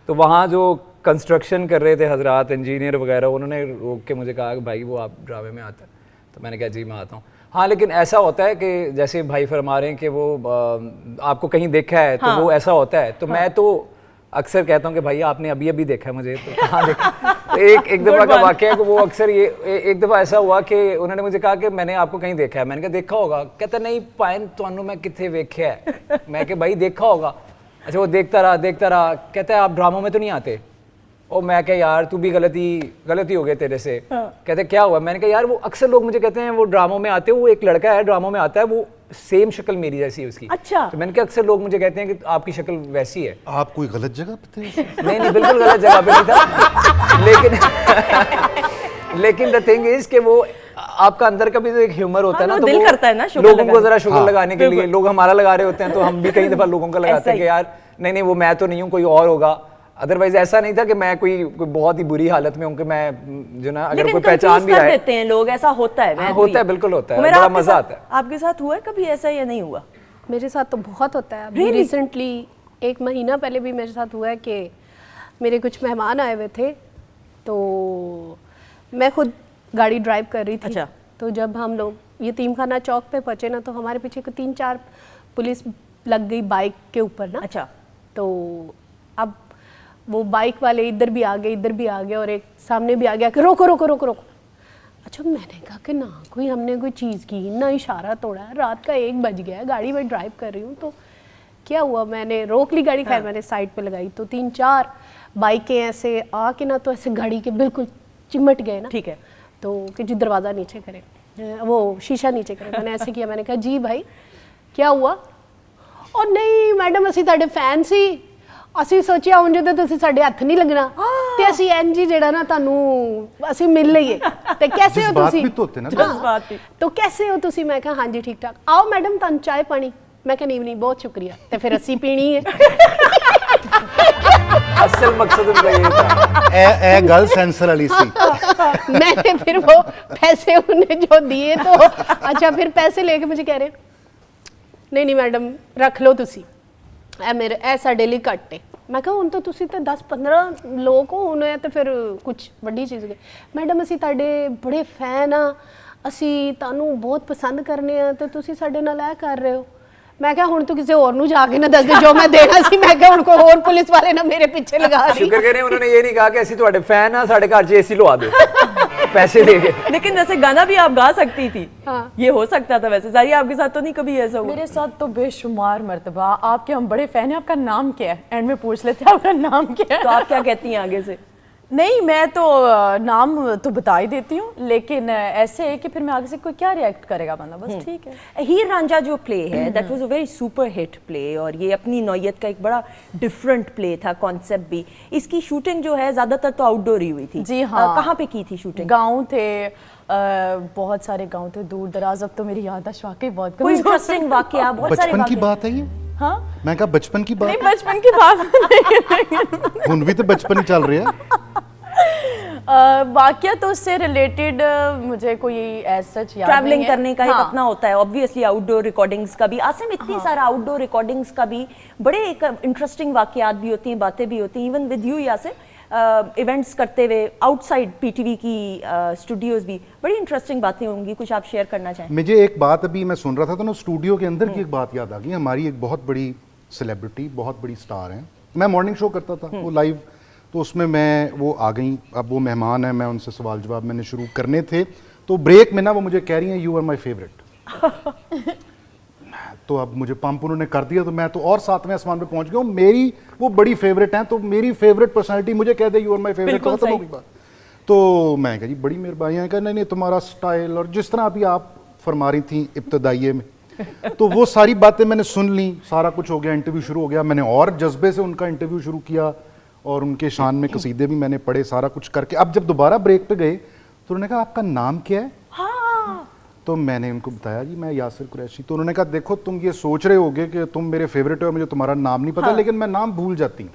तो वहाँ जो कंस्ट्रक्शन कर रहे थे हजरात, इंजीनियर वगैरह, उन्होंने रोक के मुझे कहा कि भाई वो आप ड्रामे में आता है, तो मैंने कहा जी मैं आता हूँ। हाँ, लेकिन ऐसा होता है कि जैसे भाई फरमा रहे हैं कि वो आपको कहीं देखा है, तो वो ऐसा होता है, तो मैं तो अक्सर कहता हूँ कि भाई आपने अभी अभी देखा है मुझे, तो कहाँ देखा? तो एक दफ़ा का वाक़या है कि वो अक्सर ये एक दफ़ा ऐसा हुआ कि उन्होंने मुझे कहा कि मैंने आपको कहीं देखा है। मैंने कहा देखा होगा, कहता नहीं पायन तुहानू मैं कितने वेख्या है। मैं कि भाई देखा होगा। अच्छा, वो देखता रहा, कहता है आप ड्रामों में तो नहीं आते। और मैं कहा यार तू भी गलती हो गई तेरे से। कहते क्या हुआ? मैंने कहा यार वो अक्सर लोग मुझे कहते हैं वो ड्रामों में आते हैं, वो एक लड़का है ड्रामों में आता है, वो सेम शक्ल मेरी जैसी है उसकी। अच्छा। तो मैंने कहा अक्सर लोग मुझे कहते हैं कि आपकी शक्ल वैसी है। आप कोई गलत जगह पे थे? नहीं, बिल्कुल गलत जगह पे नहीं था। लेकिन द थिंग इज कि वो आपका अंदर का भी तो एक ह्यूमर होता है ना, तो दिल करता है ना शुगर लोगों को जरा शुगर लगाने के लिए लोग हमारा लगा रहे होते हैं, तो हम भी कई दफा लोगों का लगाते हैं कि यार नहीं वो मैं तो नहीं हूँ, कोई और होगा। अदरवाइज ऐसा नहीं था कि मैं कोई बहुत ही बुरी हालत में हूँ कि मैं जो ना अगर कोई पहचान भी आए देते हैं लोग, ऐसा होता है। होता है, बिल्कुल होता है, बड़ा मजा आता है। आपके साथ हुआ है कभी ऐसा या नहीं हुआ? मेरे साथ तो बहुत होता है। अभी रिसेंटली 1 महीना पहले भी मेरे साथ हुआ है कि मेरे कुछ मेहमान आए हुए थे, तो मैं खुद गाड़ी ड्राइव कर रही थी। अच्छा। तो जब हम लोग यतीमखाना चौक पे पहुंचे ना, तो हमारे पीछे को 3-4 पुलिस लग गई बाइक के ऊपर ना। अच्छा। तो अब वो बाइक वाले इधर भी आ गए और एक सामने भी आ गया कि रोको। अच्छा, मैंने कहा कि ना हमने कोई चीज़ की ना, इशारा तोड़ा है, रात का 1 बज गया है, गाड़ी में ड्राइव कर रही हूँ, तो क्या हुआ, मैंने रोक ली गाड़ी। खैर मैंने साइड पे लगाई, तो 3-4 बाइकें ऐसे आके ना, तो ऐसे गाड़ी के बिल्कुल चिमट गए ना। ठीक है। तो कि जी दरवाज़ा नीचे करे, वो शीशा नीचे करे। मैंने ऐसे किया, मैंने कहा जी भाई क्या हुआ? और नहीं मैडम, ਅਸੀਂ ਤੁਹਾਡੇ फैन सी, ਅਸੀਂ सोचिया ਉਂਝ ਤੇ ਤੁਸੀਂ ਸਾਡੇ ਹੱਥ नहीं लगना, ਤੇ ਅਸੀਂ ਇੰਜ ਹੀ ਜਿਹੜਾ ਨਾ ਤੁਹਾਨੂੰ ਅਸੀਂ ਮਿਲ ਲਈਏ। ਤੇ कैसे हो जज्बात ਤੁਸੀਂ? भी तो होते हैं ना। जज्बात भी। तो कैसे हो ਤੁਸੀਂ? मैं कहा हाँ जी ठीक ठाक। आओ मैडम ਤੁਹਾਨੂੰ चाय पानी। मैं कहा नहीं बहुत शुक्रिया, तो फिर ਅਸੀਂ पीनी है। असल मकसद उनका ये था। ए गल सेंसर वाली सी। मैंने फिर वो पैसे उन्हें जो दिए, तो अच्छा फिर पैसे लेके मुझे कह रहे नहीं मैडम रख लो तुसी, ए मेरे ए साडे लिए घट है। मैं कहा हुण तो तुसी तो 10-15 लोग हो, हुण तो फिर कुछ वड्डी चीज़ गई। मैडम असी तुहाडे बड़े फैन हाँ, असी तुहानू बहुत पसंद करने आ, तो तुसी साडे नाल ऐ कर रहे हो। मैं क्या हुण तू किसी और नू जाके ना दस दे जो मैं देना सी। मैं क्या उनको और पुलिस वाले ना मेरे पीछे लगा दी। शुक्र करें उन्होंने ये नहीं कहा कि ऐसी तुम्हारे फैन आ, साढ़े घर एसी लवा दो पैसे देके। लेकिन वैसे गाना भी आप गा सकती थी। हाँ। ये हो सकता था। वैसे सारी आपके साथ तो नहीं कभी ऐसा हुआ? मेरे साथ तो बेशुमार मर्तबा। आपके हम बड़े फैन हैं, आपका नाम क्या है? एंड में पूछ लेते हैं आपका नाम क्या है। तो आप क्या कहती हैं आगे से? नहीं, मैं तो नाम तो बता ही देती हूँ, लेकिन ऐसे है कि फिर मैं आगे से कोई क्या रिएक्ट करेगा बंदा, बस ठीक है। हीर रांझा जो प्ले है that was a very super hit play, और ये अपनी नौयत का एक बड़ा डिफरेंट प्ले था, कॉन्सेप्ट भी। इसकी शूटिंग जो है ज़्यादातर तो आउटडोर ही हुई थी। जी हाँ। कहाँ पे की थी शूटिंग? गाँव थे, बहुत सारे गाँव थे दूर दराज। अब तो मेरी याददाश्त वाकई बहुत कोई इंटरेस्टिंग वाकया? बहुत सारे बचपन की वाकया। बात है ये? हाँ मैं कहा बचपन की बात नहीं, है? बचपन की बात नहीं। हुन भी तो बचपन ही चल रही है। वाकया तो उससे रिलेटेड मुझे कोई ऐसा सच याद ट्रैवलिंग नहीं है। करने का एक अपना होता है ऑब्वियसली, आउटडोर रिकॉर्डिंग्स का भी। आसिम, इतनी सारा आउटडोर रिकॉर्डिंग्स का भी बड़े एक इंटरेस्टिंग वाकयात भी होती हैं, बातें भी होती हैं। Even with you Yasir, events करते हुए आउटसाइड पीटीवी की स्टूडियोज भी बड़ी इंटरेस्टिंग बातें होंगी, कुछ आप शेयर करना चाहें? मुझे एक बात अभी मैं सुन रहा था तो ना स्टूडियो के अंदर की एक बात याद आ गई। हमारी एक बहुत बड़ी सेलिब्रिटी, बहुत बड़ी स्टार हैं, मैं मॉर्निंग शो करता था वो लाइव, तो उसमें मैं वो आ गई, अब वो मेहमान है, मैं उनसे सवाल जवाब मैंने शुरू करने थे, तो ब्रेक में ना वो मुझे कह रही हैं यू आर माई फेवरेट। तो अब मुझे पंप उन्होंने कर दिया, तो मैं तो और 7वें आसमान पे पहुंच गया हूँ। मेरी वो बड़ी फेवरेट हैं, तो मेरी फेवरेट पर्सनालिटी मुझे कह दे यू आर माई फेवरेट, तो खत्म होगी बात। तो मैं कहा जी बड़ी मेहरबानी है, कहा नहीं तुम्हारा स्टाइल, और जिस तरह अभी आप फरमा रही थी इब्तदाइये में, तो वो सारी बातें मैंने सुन ली, सारा कुछ हो गया, इंटरव्यू शुरू हो गया। मैंने और जज्बे से उनका इंटरव्यू शुरू किया और उनके शान में कसीदे भी मैंने पढ़े, सारा कुछ करके अब जब दोबारा ब्रेक पे गए तो उन्होंने कहा आपका नाम क्या है? हाँ। तो मैंने उनको बताया जी मैं यासिर कुरैशी। तो उन्होंने कहा देखो तुम ये सोच रहे होगे कि तुम मेरे फेवरेट हो, मुझे तुम्हारा नाम नहीं पता, लेकिन मैं नाम भूल जाती हूँ,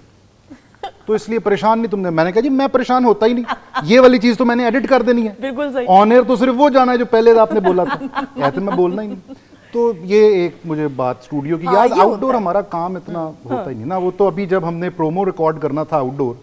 तो इसलिए परेशान नहीं तुमने। मैंने कहा जी मैं परेशान होता ही नहीं, ये वाली चीज तो मैंने एडिट कर देनी है, बिल्कुल सही। ऑन एयर तो सिर्फ वो जाना है जो पहले आपने बोला था, ऐसे मैं बोलना ही नहीं। तो ये एक मुझे बात स्टूडियो की याद। आउटडोर हमारा काम इतना होता ही नहीं ना, वो तो अभी जब हमने प्रोमो रिकॉर्ड करना था आउटडोर,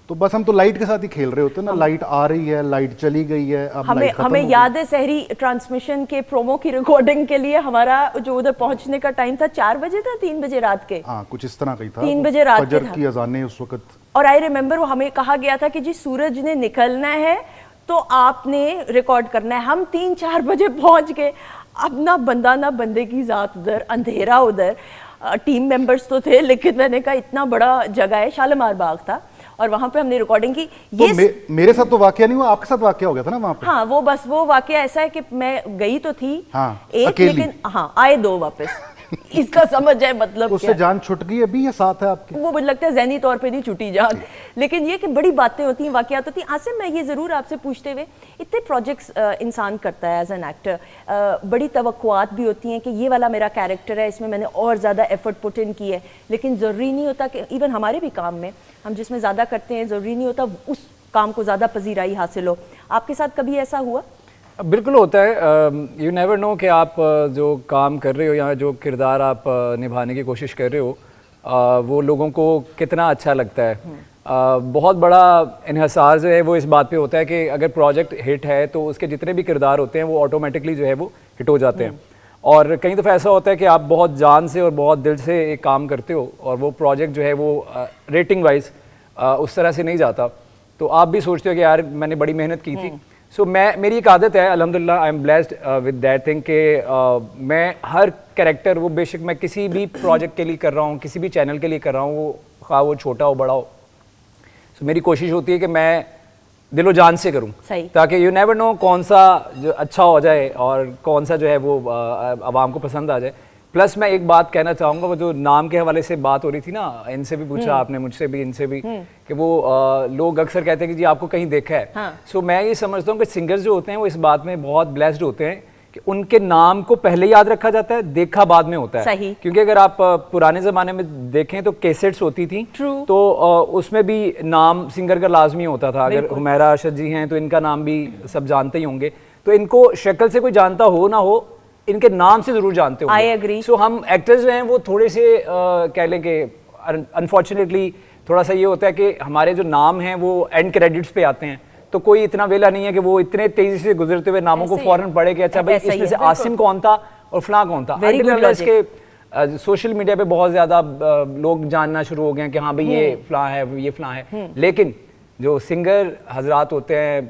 तो बस हम तो लाइट के साथ ही खेल रहे होते हैं ना, लाइट आ रही है, लाइट चली गई है, अब लाइट खत्म हमें हो गई। याद है सहरी ट्रांसमिशन के प्रोमो की रिकॉर्डिंग के लिए हमारा जो उधर पहुंचने का टाइम था 4 बजे था, 3 बजे रात के। हाँ कुछ इस तरह का ही था, 3 बजे रात के फजर था। की अजानें उस वक्त। और आई रिमेम्बर वो हमें कहा गया था कि जी सूरज ने निकलना है तो आपने रिकॉर्ड करना है। हम 3-4 बजे पहुंच गए, अब ना बंदा ना बंदे की जात उधर, अंधेरा उधर, टीम मेंबर्स तो थे, लेकिन मैंने कहा इतना बड़ा जगह है, शालीमार बाग था और वहां पे हमने रिकॉर्डिंग की। तो मेरे साथ तो वाकया नहीं हुआ, आपके साथ वाकया हो गया था ना वहाँ पे। हाँ वो बस वो वाकया ऐसा है कि मैं गई तो थी एक, अकेली। लेकिन हाँ आए 2 वापस। इसका समझ जाए मतलब उससे क्या? जान छुट गई अभी या साथ है आपके? वो मुझे लगता है ज़हनी तौर पे नहीं छुटी जान, लेकिन ये कि बड़ी बातें होती हैं, वाकयात होती हैं। आसिम मैं ये ज़रूर आपसे पूछते हुए, इतने प्रोजेक्ट्स इंसान करता है एज एन एक्टर, बड़ी तवक्कुआत भी होती हैं कि ये वाला मेरा कैरेक्टर है, इसमें मैंने और ज़्यादा एफर्ट पुट इन की है, लेकिन ज़रूरी नहीं होता कि इवन हमारे भी काम में हम जिसमें ज़्यादा करते हैं ज़रूरी नहीं होता उस काम को ज़्यादा पजीराई हासिल हो। आपके साथ कभी ऐसा हुआ? बिल्कुल होता है। यू नेवर नो कि आप जो काम कर रहे हो या जो किरदार आप निभाने की कोशिश कर रहे हो वो लोगों को कितना अच्छा लगता है। बहुत बड़ा इन्हिसार जो है वो इस बात पे होता है कि अगर प्रोजेक्ट हिट है तो उसके जितने भी किरदार होते हैं वो ऑटोमेटिकली जो है वो हिट हो जाते हैं। और कई दफ़ा ऐसा होता है कि आप बहुत जान से और बहुत दिल से एक काम करते हो और वो प्रोजेक्ट जो है वो रेटिंग वाइज उस तरह से नहीं जाता, तो आप भी सोचते हो कि यार मैंने बड़ी मेहनत की थी। सो मेरी एक आदत है, अल्हम्दुलिल्लाह I am blessed with that thing कि मैं हर कैरेक्टर, वो बेशक मैं किसी भी प्रोजेक्ट के लिए कर रहा हूँ, किसी भी चैनल के लिए कर रहा हूँ, वो खा वो छोटा हो बड़ा हो, सो मेरी कोशिश होती है कि मैं दिलो जान से करूँ, ताकि यू नेवर नो कौन सा जो अच्छा हो जाए और कौन सा जो है वो आवाम को पसंद आ जाए। प्लस मैं एक बात कहना चाहूँगा, वो जो नाम के हवाले से बात हो रही थी ना, इनसे भी पूछा आपने, मुझसे भी, इनसे भी, कि वो लोग अक्सर कहते हैं कि जी आपको कहीं देखा है। सो मैं ये समझता हूँ कि सिंगर्स जो होते हैं वो इस बात में बहुत ब्लेस्ड होते हैं कि उनके नाम को पहले याद रखा जाता है, देखा बाद में होता है। क्योंकि अगर आप पुराने ज़माने में देखें तो कैसेट्स होती थी, तो उसमें भी नाम सिंगर का लाजमी होता था। अगर हुमैरा अरशद जी हैं तो इनका नाम भी सब जानते ही होंगे, तो इनको शक्ल से कोई जानता हो ना हो, इनके नाम से जरूर जानते हो। I agree. सो हम एक्टर्स जो हैं वो थोड़े से कह लें कि अनफॉर्चुनेटली थोड़ा सा ये होता है कि हमारे जो नाम हैं वो एंड क्रेडिट्स पे आते हैं, तो कोई इतना वेला नहीं है कि वो इतने तेजी से गुजरते हुए नामों को फौरन पढ़े कि अच्छा भाई इसमें से आसिम कौन था और फलां कौन था। इसके सोशल मीडिया पे बहुत ज्यादा लोग जानना शुरू हो गए हैं कि हाँ भाई ये फलां है, ये फलां है, लेकिन जो सिंगर हजरात होते हैं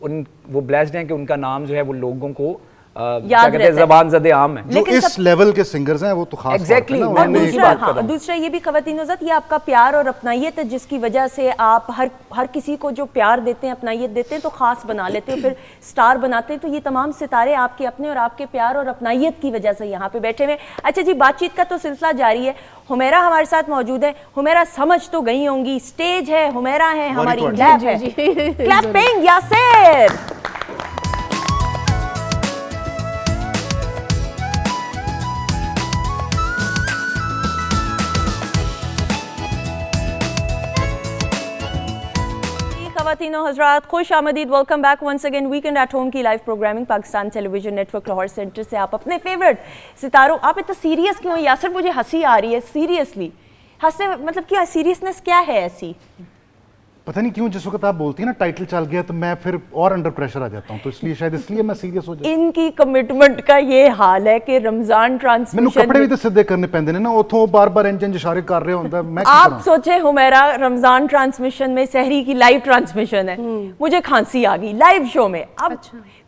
उन वो ब्लेस्ड हैं कि उनका नाम जो है वो लोगों को याद रहता है, ज़बान ज़दे आम है। जो इस लेवल के सिंगर्स हैं वो तो खास Exactly, बात है ना। मैं उनकी बात कर रहा हूं। दूसरा ये भी ख़वातीन हज़रत, ये आपका प्यार और अपनाइयत है जिसकी वजह से आप हर किसी को जो प्यार देते हैं, अपनाइयत देते हैं तो ख़ास बना लेते हैं, फिर स्टार बनाते हैं। तो ये तमाम सितारे आपके अपने और आपके प्यार और अपनाइयत की वजह से यहाँ पे बैठे हुए। अच्छा जी, बातचीत का तो सिलसिला जारी है। हुमैरा हमारे साथ मौजूद है। हुमैरा समझ तो गई होंगी, स्टेज है, हुमैरा है, हमारी लैब है। क्लैपिंग यासिर। ख़वातीनो हज़रात, खुश आमदीद, welcome back once again. Weekend at home की live programming Pakistan television network Lahore centre से आप अपने फेवरेट सितारों। आप इतना सीरियस क्यों है यासर? मुझे हंसी आ रही है सीरियसली। हंसने मतलब क्या सीरियसनेस क्या है ऐसी? पता नहीं क्यों जिस वक्त आप बोलती है ना टाइटल चल गया तो मैं फिर और अंडर प्रेशर आ जाता हूं, तो इसलिए शायद इसलिए मैं सीरियस हो जाता हूं। इनकी कमिटमेंट का ये हाल है कि रमजान ट्रांसमिशन मैंने कपड़े भी तो सीधे करने पैंदे ने ना, उथों बार-बार इंजन इशारे कर रहे होंदा मैं की आप करा? सोचे हुमैरा रमजान ट्रांसमिशन में सहरी की लाइव ट्रांसमिशन है, मुझे खांसी आ गई लाइव शो में। अब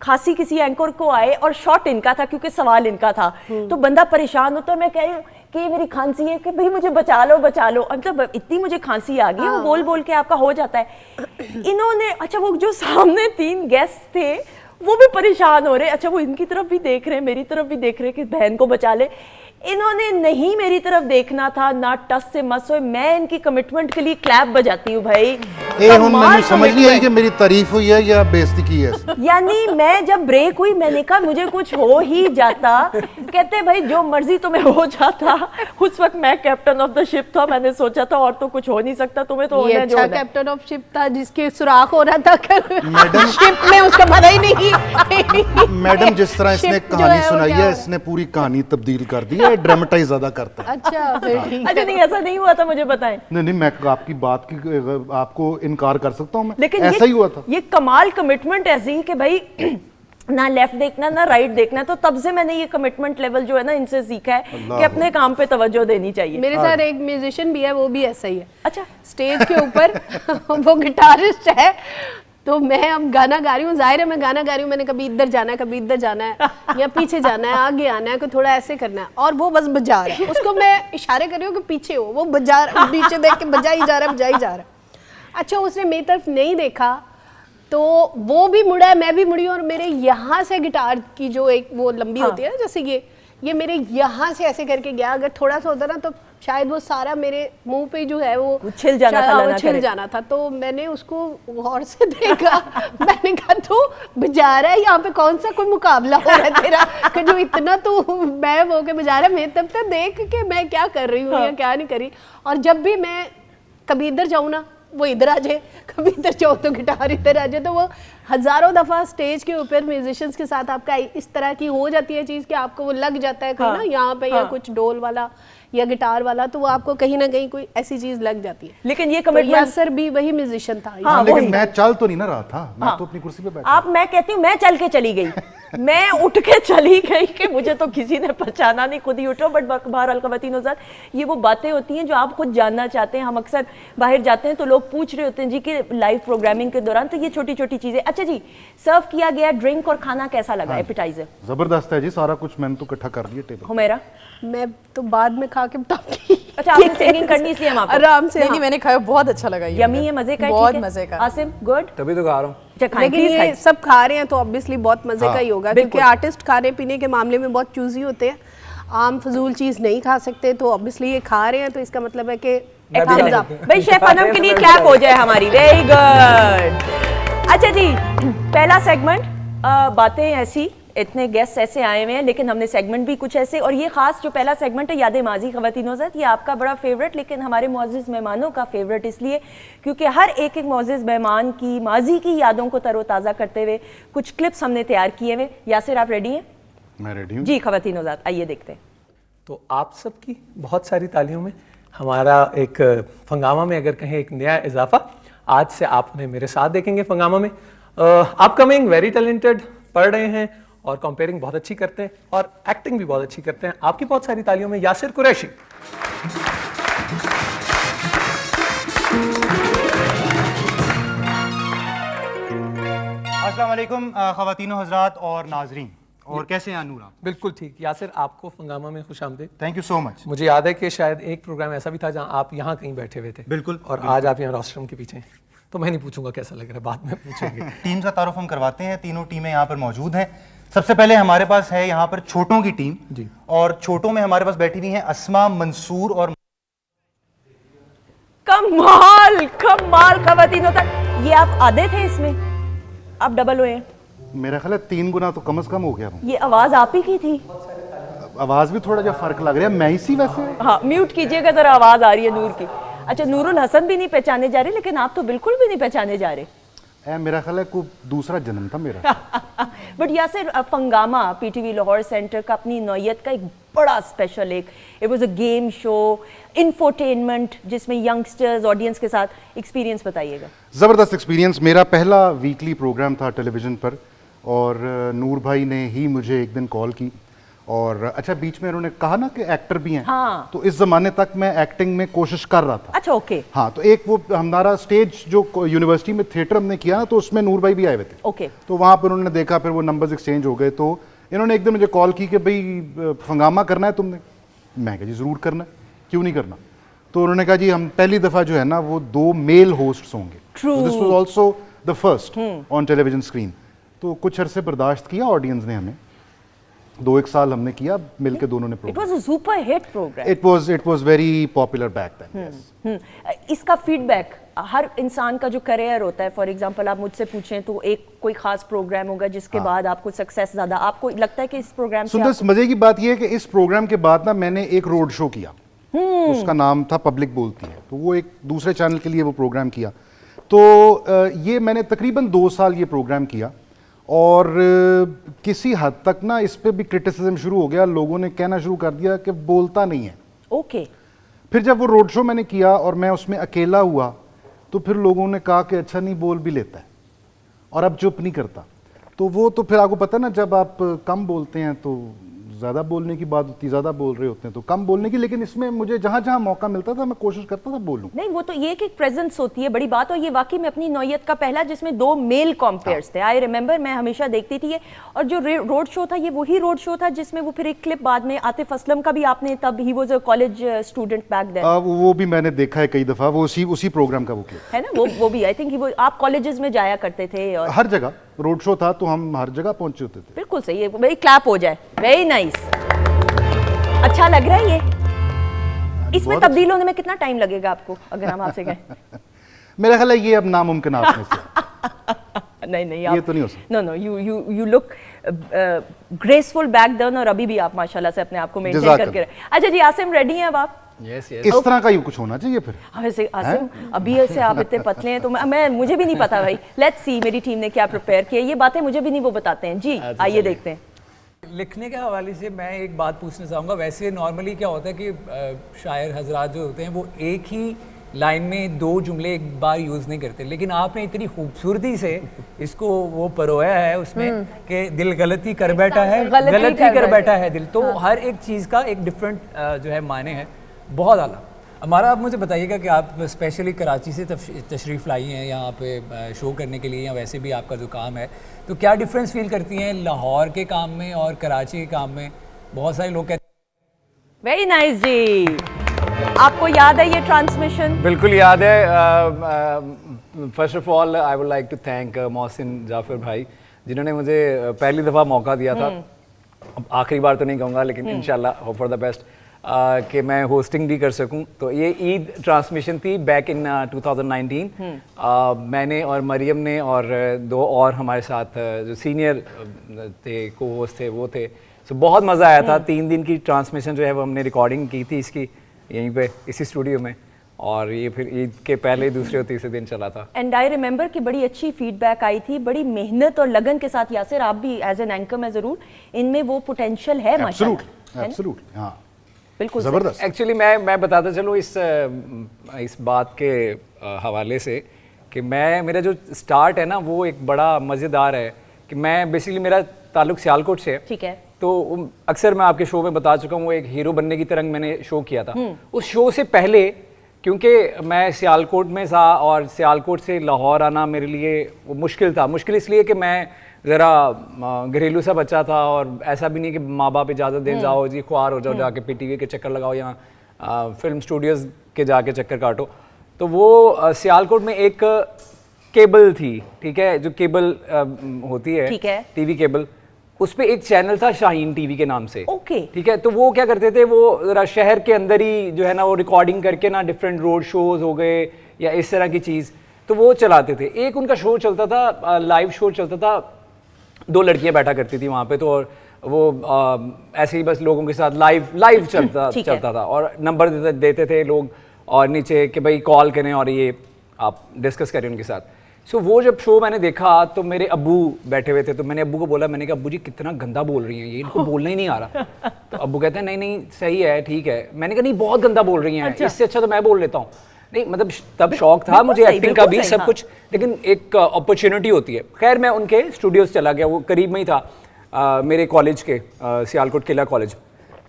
खांसी किसी एंकर को आए और शॉट इनका था क्योंकि सवाल इनका था, तो बंदा परेशान होता है। मैं कह रही हूँ कि मेरी खांसी है कि भाई मुझे बचा लो बचा लो, मतलब इतनी मुझे खांसी आ गई। वो बोल बोल के आपका हो जाता है। इन्होंने अच्छा वो जो सामने 3 गेस्ट थे वो भी परेशान हो रहे। अच्छा वो इनकी तरफ भी देख रहे हैं, मेरी तरफ भी देख रहे हैं कि बहन को बचा ले। इन्होंने नहीं मेरी तरफ देखना था, ना टस से मस होए। मैं इनकी कमिटमेंट के लिए क्लैप बजाती हूँ भाई। ए हुन कमाल मैंने समझ नहीं आई commitment। कि मेरी तारीफ हुई है या बेइज्जती की है। यानी मैं जब ब्रेक हुई मैंने कहा मुझे कुछ हो ही जाता, कहते भाई जो मर्जी तुम्हें हो जाता। उस वक्त मैं कैप्टन ऑफ द शिप था, मैंने सोचा था और तो कुछ हो नहीं सकता, तुम्हें तो ये होना है जो अच्छा होना है। कैप्टन ऑफ शिप था जिसके सुराख हो रहा था मैडम- शिप में, उसका पता ही नहीं। मैडम जिस तरह इसने Ship जो कहानी है वो सुनाई क्या है, हो इसने पूरी कहानी तब्दील कर दी है, ड्रामेटाइज ज्यादा करता है। अच्छा फिर ठीक अच्छा है। नहीं ऐसा नहीं हुआ था, मुझे बताएं। नहीं मैं आपकी बात की आपको इनकार कर सकता हूँ मैं, लेकिन ऐसा ही हुआ था। ये कमाल कमिटमेंट ऐसी कि भाई ना लेफ्ट देखना ना राइट देखना। तो तब से मैंने ये कमिटमेंट लेवल जो है ना इनसे सीखा है कि अपने काम पे तवज्जो देनी चाहिए। मेरे साथ एक म्यूजिशियन भी है, वो भी ऐसा ही है। अच्छा स्टेज के ऊपर वो गिटारिस्ट है, तो मैं अब गाना गा रही हूँ, जाहिर है मैं गाना गा रही हूँ, मैंने कभी इधर जाना है, कभी इधर जाना है, या पीछे जाना है, आगे आना है, कोई थोड़ा ऐसे करना है, और वो बस बजा रहा है। उसको मैं इशारे कर रही हूँ कि पीछे हो, वो बजा, पीछे देख के बजा ही जा रहा है, बजा ही जा रहा है। अच्छा उसने मेरी तरफ नहीं देखा, तो वो भी मुड़ा है, मैं भी मुड़ी हूँ, और मेरे यहाँ से गिटार की जो एक वो लंबी होती है ना, जैसे ये मेरे यहाँ से ऐसे करके गया। अगर थोड़ा सा होता ना तो शायद वो सारा मेरे मुंह पे जो है वो छिल जाना था, शायद लाना वो छिल करे। जाना था। तो मैंने उसको गौर से देखा, मैंने कहा तू बजा रहा है, यहाँ पे कौन सा कोई मुकाबला हो रहा है तेरा कि जो इतना तू मैं वो के बजा रहा है, मैं तब तक देख के मैं क्या कर रही हूँ या क्या नहीं कर रही। और जब भी मैं कभी इधर जाऊँ ना वो इधर आ जाए, कभी इधर जाओ तो गिटार इधर आ जाए। तो वो हजारों दफा स्टेज के ऊपर म्यूजिशियंस के साथ आपका इस तरह की हो जाती है चीज कि आपको वो लग जाता है कहीं ना यहाँ पे या कुछ डोल वाला या गिटार वाला, तो वो आपको कहीं ना कहीं कोई ऐसी चीज लग जाती है। लेकिन ये तो कमिटमेंट यासर भी वही म्यूजिशियन था। हाँ, लेकिन वही। मैं चल तो नहीं ना रहा था, मैं तो अपनी कुर्सी पे बैठा। आप, मैं कहती हूँ मैं चल के चली गई, मैं उठ के चली गई कि मुझे तो किसी ने पहचाना नहीं, खुद ही उठो। बट बहरहाल ख़वातीन साथ ये वो बातें होती हैं जो आप खुद जानना चाहते हैं। हम अक्सर बाहर जाते हैं तो लोग पूछ रहे होते हैं जी कि लाइव प्रोग्रामिंग के दौरान, तो ये छोटी छोटी चीज़ें। अच्छा जी, सर्व किया गया ड्रिंक और खाना कैसा लगा? एपिटाइजर जबरदस्त है जी, सारा कुछ मैंने तो इकट्ठा कर दिया टेबल। हुमैरा? मैं तो बाद में खा के बताऊंगी। अच्छा आपने सिंगिंग करनी इसलिए हम आपको आराम से। नहीं नहीं मैंने खाया, बहुत अच्छा लगा ये। यमी है, मजे का है, बहुत ठीक है? मजे का। आसिम गुड? तभी तो गा रहा हूँ। अच्छा खाएं, लेकिन प्लीज ये खाएं। सब खा रहे हैं तो ऑब्वियसली बहुत मजे का ही होगा, क्योंकि बिल्कुल। आर्टिस्ट खाने पीने के मामले में बहुत चूजी होते हैं। आम फजूल चीज नहीं खा सकते, तो ऑब्वियसली ये खा रहे हैं तो इसका मतलब है कि मैं भी thumbs खा up। सकती हूँ। भाई शेफ अनम के लिए क्लैप हो जाए हमारी। Very good. अच्छा जी, पहला सेगमेंट बातें ऐसी, इतने गेस्ट ऐसे आए हुए हैं लेकिन हमने सेगमेंट भी कुछ ऐसे। और ये खास जो पहला सेगमेंट है यादें माजी ख़वातीन ज़ात, ये आपका बड़ा फेवरेट, लेकिन हमारे मुअज़्ज़िज़ मेहमानों का फेवरेट इसलिए क्योंकि हर एक मुअज़्ज़िज़ मेहमान की माजी की यादों को तरोताज़ा करते हुए कुछ क्लिप्स हमने तैयार किए हुए। यासिर आप रेडी हैं? मैं रेडी हूँ जी ख़वातीन ज़ात, आइए देखते हैं। तो आप सबकी बहुत सारी तालियों में हमारा एक फंगामा में अगर कहें एक नया इजाफा आज से आप उन्हें मेरे साथ देखेंगे फंगामा में। अपकमिंग वेरी टैलेंटेड, पढ़ रहे हैं और कंपेयरिंग बहुत अच्छी करते हैं और एक्टिंग भी बहुत अच्छी करते हैं। आपकी बहुत सारी तालियों में यासिर कुरैशी। अस्सलाम वालेकुम ख़वातीनो हज़रात और नाजरीन, और कैसे हैं नूरा? बिल्कुल ठीक। यासिर आपको फंगामा में खुश आमदीद। Thank you so much. मुझे याद है कि शायद एक प्रोग्राम ऐसा भी था जहां आप यहाँ कहीं बैठे हुए थे। बिल्कुल, और आज आप यहाँ रोस्ट्रम के पीछे हैं, तो मैं नहीं पूछूंगा कैसा लग रहा है, बाद में पूछेंगे। टीम का तारुफ हम करवाते हैं। तीनों टीमें यहाँ पर मौजूद हैं। सबसे पहले हमारे पास है यहाँ पर छोटों की टीम जी। और छोटों में हमारे पास बैठी हुई हैं अस्मा, मंसूर और कमाल कमाल ख़वातीन ज़ात, ये आप आधे थे इसमें, आप डबल हुए हैं। मेरा ख्याल है 3 गुना तो कम से कम हो गया हूँ। ये आवाज आप ही की थी? आवाज भी थोड़ा जो फर्क लग रहा है, मैं ही सी वैसे। हाँ म्यूट कीजिएगा जरा, आवाज आ रही है नूर की। अच्छा नूरुल हसन भी नहीं पहचाने जा रहे, लेकिन आप तो बिल्कुल भी नहीं पहचाने जा रहे। मेरा ख्याल है कोई दूसरा जन्म था मेरा। बट यासिर, फंगामा पीटीवी लाहौर सेंटर का अपनी नौयत का एक बड़ा स्पेशल एक, it was a game show, infotainment, जिसमें यंगस्टर्स ऑडियंस के साथ एक्सपीरियंस बताइएगा। ज़बरदस्त एक्सपीरियंस। मेरा पहला वीकली प्रोग्राम था टेलीविज़न पर, और नूर भाई ने ही मुझे एक दिन कॉल की, और अच्छा बीच में उन्होंने कहा ना कि एक्टर भी हैं। हाँ। तो इस ज़माने तक मैं एक्टिंग में कोशिश कर रहा था। अच्छा ओके हाँ, तो एक वो हमारा स्टेज जो यूनिवर्सिटी में थिएटर हमने किया ना, तो उसमें नूर भाई भी आए हुए थे। ओके। तो वहाँ पर उन्होंने देखा, फिर वो नंबर्स एक्सचेंज हो गए। तो इन्होंने एक दिन मुझे कॉल की कि भाई फंगामा करना है तुमने। मैं कहा जी ज़रूर करना है, क्यों नहीं करना। तो उन्होंने कहा जी हम पहली दफ़ा जो है ना वो 2 मेल होस्ट्स होंगे। This was also the first on television screen. तो कुछ अरसे बर्दाश्त किया ऑडियंस ने हमें, 2-1 साल हमने किया मिलके दोनों ने it programme. Was a super hit programme. It was very popular back then. इसका फीडबैक हर इंसान का जो करियर होता है, फॉर एग्जांपल आप मुझसे पूछें तो एक कोई खास प्रोग्राम होगा जिसके बाद आपको सक्सेस ज्यादा, आपको लगता है कि इस प्रोग्राम से सुंदर, मजे की बात यह है कि इस प्रोग्राम के बाद ना मैंने एक रोड शो किया, उसका नाम था पब्लिक बोलती है, तो वो एक दूसरे चैनल के लिए वो प्रोग्राम किया। तो ये मैंने तकरीबन 2 साल ये प्रोग्राम किया और किसी हद तक ना इस पे भी क्रिटिसिज्म शुरू हो गया, लोगों ने कहना शुरू कर दिया कि बोलता नहीं है। ओके। फिर जब वो रोड शो मैंने किया और मैं उसमें अकेला हुआ तो फिर लोगों ने कहा कि अच्छा नहीं, बोल भी लेता है और अब चुप नहीं करता। तो वो तो फिर आपको पता है ना, जब आप कम बोलते हैं तो ज़्यादा बोलने की बात होती है, ज़्यादा बोल रहे होते हैं तो कम बोलने की। लेकिन इसमें मुझे जहाँ जहाँ मौका मिलता था मैं कोशिश करता था बोलूं। नहीं, वो तो ये कि एक प्रेजेंस होती है, बड़ी बात। और ये वाकई में अपनी नौयत का पहला जिसमें 2 मेल कॉम्पेयर्स थे। आई रिमेंबर, मैं हमेशा देखती थी ये। और जो रोड शो था ये वही रोड शो था जिसमें वो फिर एक क्लिप बाद में आतिफ असलम का भी आपने, तब ही was a college student back then, वो भी मैंने देखा है कई दफ़ा, वो उसी प्रोग्राम का वो क्लिप है ना। वो भी आई थिंक वो आप कॉलेजेस में जाया करते थे और हर जगह रोड शो था तो हम हर जगह पहुंचे होते थे। बिल्कुल सही है। वेरी क्लैप हो जाए, वेरी नाइस। अच्छा लग रहा है ये। इसमें तब्दील होने में कितना टाइम लगेगा आपको, अगर हम आपसे कहें? मेरा ख्याल है ये अब नामुमकिन में से। नहीं ये तो नहीं हो सकता। No you look graceful back then, और अभी भी आप माशाल्लाह से अपने आप को मेंटेन करके रहे। अच्छा जी, आसिम रेडी हैं अब आप? यस इस तरह का ही कुछ होना चाहिए फिर। वैसे आसिम अभी से आप इतने पतले हैं तो मैं मुझे भी नहीं पता भाई। लेट्स सी मेरी टीम ने क्या प्रिपेयर किया, ये बातें मुझे भी नहीं वो बताते हैं जी। आइए देखते हैं। लिखने के हवाले से मैं एक बात पूछना चाहूँगा। वैसे नॉर्मली क्या होता है कि शायर हजरात जो होते हैं वो एक ही लाइन में 2 जुमले एक बार यूज़ नहीं करते, लेकिन आपने इतनी खूबसूरती से इसको वो परोया है उसमें कि दिल गलती कर बैठा है, गलती कर बैठा है दिल। तो हर एक चीज़ का एक डिफरेंट जो है माने हैं, बहुत आला। हमारा आप मुझे बताइएगा कि आप स्पेशली कराची से तशरीफ़ लाई हैं यहाँ पे शो करने के लिए, या वैसे भी आपका जो काम है, तो क्या डिफरेंस फील करती हैं लाहौर के काम में और कराची के काम में? बहुत सारे लोग कहते हैं। Very nice ji. आपको याद है ये ट्रांसमिशन? बिल्कुल याद है। First of all I would like to thank Mohsin Jafar भाई, जिन्होंने मुझे पहली दफ़ा मौका दिया था। अब आखिरी बार तो नहीं कहूँगा, लेकिन इंशाल्लाह होप फॉर द बेस्ट कि मैं होस्टिंग भी कर सकूं। तो ये ईद ट्रांसमिशन थी बैक इन 2019। मैंने और मरियम ने और 2 और हमारे साथ जो सीनियर थे, को होस्ट थे, वो थे। सो बहुत मज़ा आया था। 3 दिन की ट्रांसमिशन जो है वो हमने रिकॉर्डिंग की थी इसकी यहीं पे इसी स्टूडियो में, और ये फिर ईद के पहले, दूसरे और तीसरे दिन चला था। एंड आई रिमेंबर कि बड़ी अच्छी फीडबैक आई थी, बड़ी मेहनत और लगन के साथ। यासिर, आप भी एज एन एंकर में ज़रूर, इनमें वो पोटेंशियल है माशाल्लाह। एब्सोल्युटली, हाँ, बिल्कुल जबरदस्त। एक्चुअली मैं बताता चलूँ इस बात के हवाले से कि मेरा जो स्टार्ट है ना वो एक बड़ा मज़ेदार है कि मैं बेसिकली, मेरा ताल्लुक सियालकोट से है। ठीक है। तो अक्सर मैं आपके शो में बता चुका हूँ, वो एक हीरो बनने की तरह मैंने शो किया था। उस शो से पहले, क्योंकि मैं सियालकोट में था और सियालकोट से लाहौर आना मेरे लिए वो मुश्किल था। मुश्किल इसलिए कि मैं ज़रा घरेलू सा बच्चा था, और ऐसा भी नहीं कि माँ बाप इजाज़त दें जाओ जी ख्वार हो जाओ, जाके PTV के चक्कर लगाओ, यहाँ फिल्म स्टूडियोज़ के जाके चक्कर काटो। तो वो सियालकोट में एक केबल थी, ठीक है, जो केबल होती है, ठीक है, टीवी केबल, उस पे एक चैनल था शाहीन टीवी के नाम से। ओके। ठीक है। तो वो क्या करते थे, वो ज़रा शहर के अंदर ही जो है ना वो रिकॉर्डिंग करके ना डिफरेंट रोड शोज़ हो गए या इस तरह की चीज़, तो वो चलाते थे। एक उनका शो चलता था, लाइव शो चलता था, 2 लड़कियां बैठा करती थी वहाँ पे, तो और वो ऐसे ही बस लोगों के साथ लाइव चलता था, और नंबर देते थे लोग और नीचे कि भाई कॉल करें और ये आप डिस्कस करें उनके साथ। सो वो जब शो मैंने देखा तो मेरे अब्बू बैठे हुए थे, तो मैंने अब्बू को बोला, मैंने कहा अब्बू जी कितना गंदा बोल रही हैं ये, इनको बोलना ही नहीं आ रहा। तो अब्बू कहते हैं नहीं सही है, ठीक है। मैंने कहा नहीं बहुत गंदा बोल रही हैं, इससे अच्छा तो मैं बोल लेता हूँ। नहीं मतलब तब शौक था मुझे एक्टिंग का भी, सब कुछ, लेकिन एक अपॉर्चुनिटी होती है। खैर मैं उनके स्टूडियोज चला गया, वो करीब में ही था मेरे कॉलेज के, सियालकोट किला कॉलेज।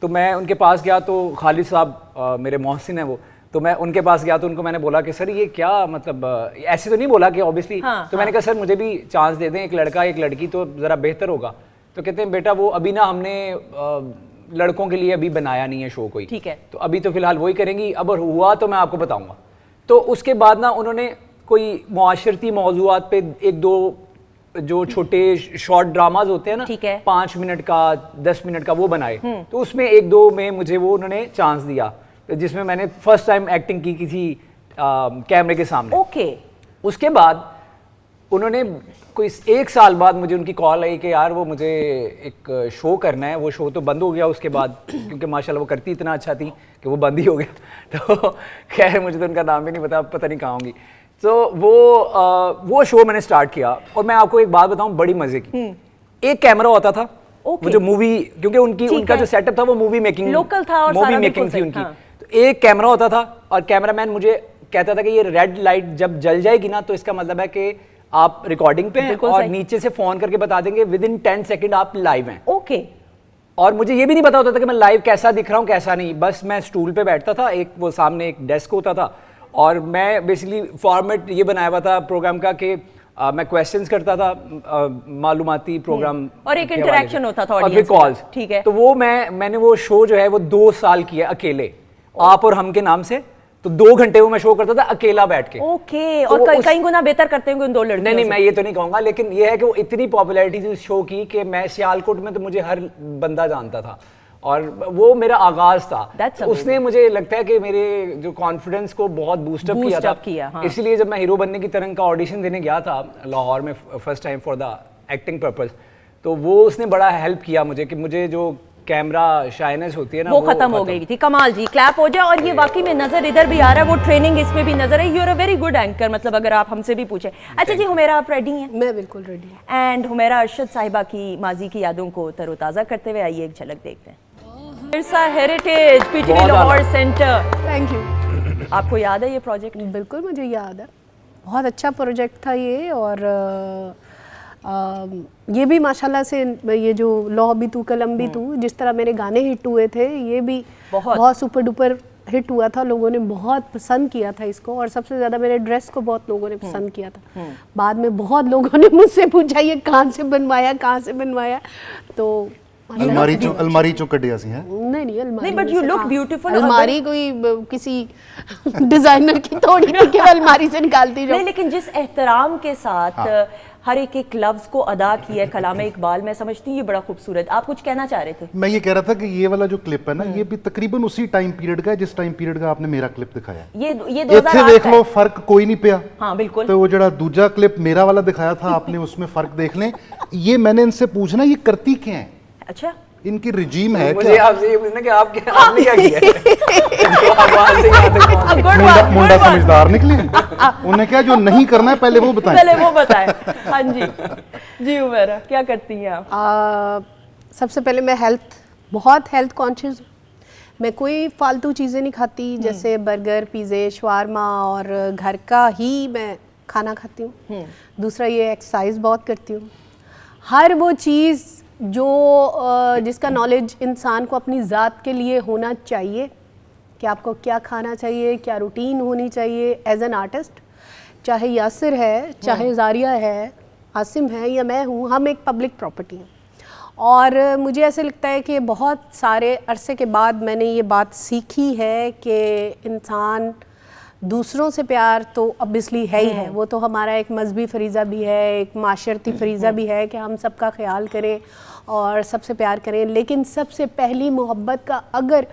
तो मैं उनके पास गया तो खालिद साहब मेरे मोहसिन हैं वो, तो मैं उनके पास गया तो उनको मैंने बोला कि सर ये क्या मतलब, ऐसे तो नहीं बोला कि ऑब्वियसली, तो मैंने कहा सर मुझे भी चांस दे दें, एक लड़का एक लड़की तो ज़रा बेहतर होगा। तो कहते हैं बेटा वो अभी ना हमने लड़कों के लिए अभी बनाया नहीं है शो कोई, ठीक है, तो अभी तो फिलहाल वही करेंगी, अब हुआ तो मैं आपको बताऊंगा। तो उसके बाद ना उन्होंने कोई मुआशरती मौजूआत पे 1-2 जो छोटे शॉर्ट ड्रामाज होते हैं ना, ठीक है। 5 मिनट का 10 मिनट का, वो बनाए। तो उसमें 1-2 में मुझे वो उन्होंने चांस दिया, जिसमें मैंने फर्स्ट टाइम एक्टिंग की किसी कैमरे के सामने। ओके। उसके बाद उन्होंने कोई 1 साल बाद मुझे उनकी कॉल आई कि यार वो मुझे एक शो करना है। वो शो तो बंद हो गया उसके बाद, क्योंकि माशाल्लाह वो करती इतना अच्छा थी कि वो बंद ही हो गया। तो खैर मुझे तो उनका नाम भी नहीं पता नहीं कहाँ होंगी। तो वो शो मैंने स्टार्ट किया, और मैं आपको एक बात बताऊं बड़ी मजे की। एक कैमरा होता था, वो जो मूवी, क्योंकि उनका जो सेटअप था वो मूवी मेकिंग लोकल था और मूवी सारा मेकिंग बिल्कुल थी उनकी। हाँ। तो एक कैमरा होता था, और कैमरामैन मुझे कहता था कि ये रेड लाइट जब जल जाएगी ना, तो इसका मतलब है कि आप रिकॉर्डिंग पे हैं, और नीचे से फोन करके बता देंगे विदिन 10 सेकंड आप लाइव हैं। ओके। और मुझे ये भी नहीं पता होता था कि मैं लाइव कैसा दिख रहा हूँ कैसा नहीं, बस मैं स्टूल पे बैठता था, एक वो सामने एक डेस्क होता था, और मैं बेसिकली फॉर्मेट ये बनाया हुआ था प्रोग्राम का कि मैं क्वेश्चंस करता था, मालूमाती प्रोग्राम, और एक इंटरेक्शन होता था और फिर कॉल्स। ठीक है। तो वो मैंने वो शो जो है वो 2 साल किया अकेले, आप और हम के नाम से। तो 2 घंटे वो मैं शो करता था अकेला बैठ के। ओके। और कई गुना बेहतर करते होंगे उन 2 लड़कियों नहीं, से। मैं ये तो नहीं कहूंगा, लेकिन ये है कि वो इतनी पॉपुलैरिटी थी उस शो की कि मैं सियालकोट में तो मुझे हर बंदा जानता था, और वो मेरा आगाज था। उसने मुझे लगता है कि मेरे जो कॉन्फिडेंस को बहुत बूस्टअप किया था। इसीलिए जब मैं हीरो बनने की तरंग का ऑडिशन देने गया था लाहौर में first time for the acting purpose, तो वो उसने बड़ा हेल्प किया मुझे कि मुझे जो कैमरा शाइनेस होती है ना, वो खत्म हो गई थी। कमाल जी, क्लैप हो जाए। और ये वाकई में नजर इधर भी आ रहा है, वो ट्रेनिंग इसमें भी नजर है। You are a very good anchor, मतलब अगर आप हमसे भी पूछे। अच्छा जी, हुमैरा आप रेडी हैं? मैं बिल्कुल रेडी हूँ। एंड हुमैरा अरशद साहिबा की माजी की यादों को तरोताजा करते हुए आइए एक झलक देखते हैं। Virsa heritage PTV Lahore centre. Thank you. आपको याद है ये प्रोजेक्ट? बिल्कुल मुझे याद है, बहुत अच्छा प्रोजेक्ट था ये। और ये भी माशाल्लाह से, ये जो लौ भी तू कलम भी तू, जिस तरह मेरे गाने हिट हुए थे, ये भी बहुत सुपर डुपर हिट हुआ था। लोगों ने बहुत पसंद किया था इसको, और सबसे ज़्यादा मेरे ड्रेस को बहुत लोगों ने पसंद किया था। बाद में बहुत लोगों ने मुझसे पूछा ये कहाँ से बनवाया। तो अलमारी चो कटिया सी है। नहीं अलमारी, बट यू लुक ब्यूटीफुल। अलमारी कोई किसी डिजाइनर की थोड़ी नहीं कि अलमारी से निकालती जाओ। नहीं, लेकिन जिस एहतराम के साथ हर एक लफ्ज को अदा किया कलाम इकबाल, मैं समझती हूँ ये बड़ा खूबसूरत। आप कुछ कहना चाह रहे थे? मैं ये कह रहा था कि ये वाला जो क्लिप है ना, ये भी तकरीबन उसी टाइम पीरियड का है जिस टाइम पीरियड का आपने मेरा क्लिप दिखाया। ये 2008 इत्थे देख लो, फर्क कोई नहीं पिया। हाँ बिल्कुल। तो वो जड़ा दूजा क्लिप मेरा वाला दिखाया था आपने, उसमें फर्क देख लें। ये मैंने इनसे पूछना, ये करती क्या है? अच्छा, इनकी रिजीम है मुझे आपसे ये पूछना कि आपने क्या किया है? मुंडा समझदार निकले। उन्हें क्या जो नहीं करना है पहले वो बताएं। हाँ जी हुमैरा क्या करती हैं आप? सबसे पहले मैं बहुत हेल्थ कॉन्शियस हूँ। मैं कोई फालतू चीज़ें नहीं खाती, जैसे बर्गर, पिज़्ज़े, शवारमा, और घर का ही मैं खाना खाती हूँ। दूसरा ये एक्सरसाइज बहुत करती हूँ। हर वो चीज़ जो जिसका नॉलेज इंसान को अपनी ज़ात के लिए होना चाहिए, कि आपको क्या खाना चाहिए, क्या रूटीन होनी चाहिए एज एन आर्टिस्ट। चाहे यासिर है, चाहे जारिया है, आसिम है, या मैं हूँ, हम एक पब्लिक प्रॉपर्टी हैं। और मुझे ऐसे लगता है कि बहुत सारे अरसे के बाद मैंने ये बात सीखी है कि इंसान दूसरों से प्यार तो ऑब्वियसली है ही है, वो तो हमारा एक मजहबी फरीज़ा भी है, एक माशरती फरीज़ा भी है कि हम सबका ख्याल करें और सबसे प्यार करें। लेकिन सबसे पहली मोहब्बत का अगर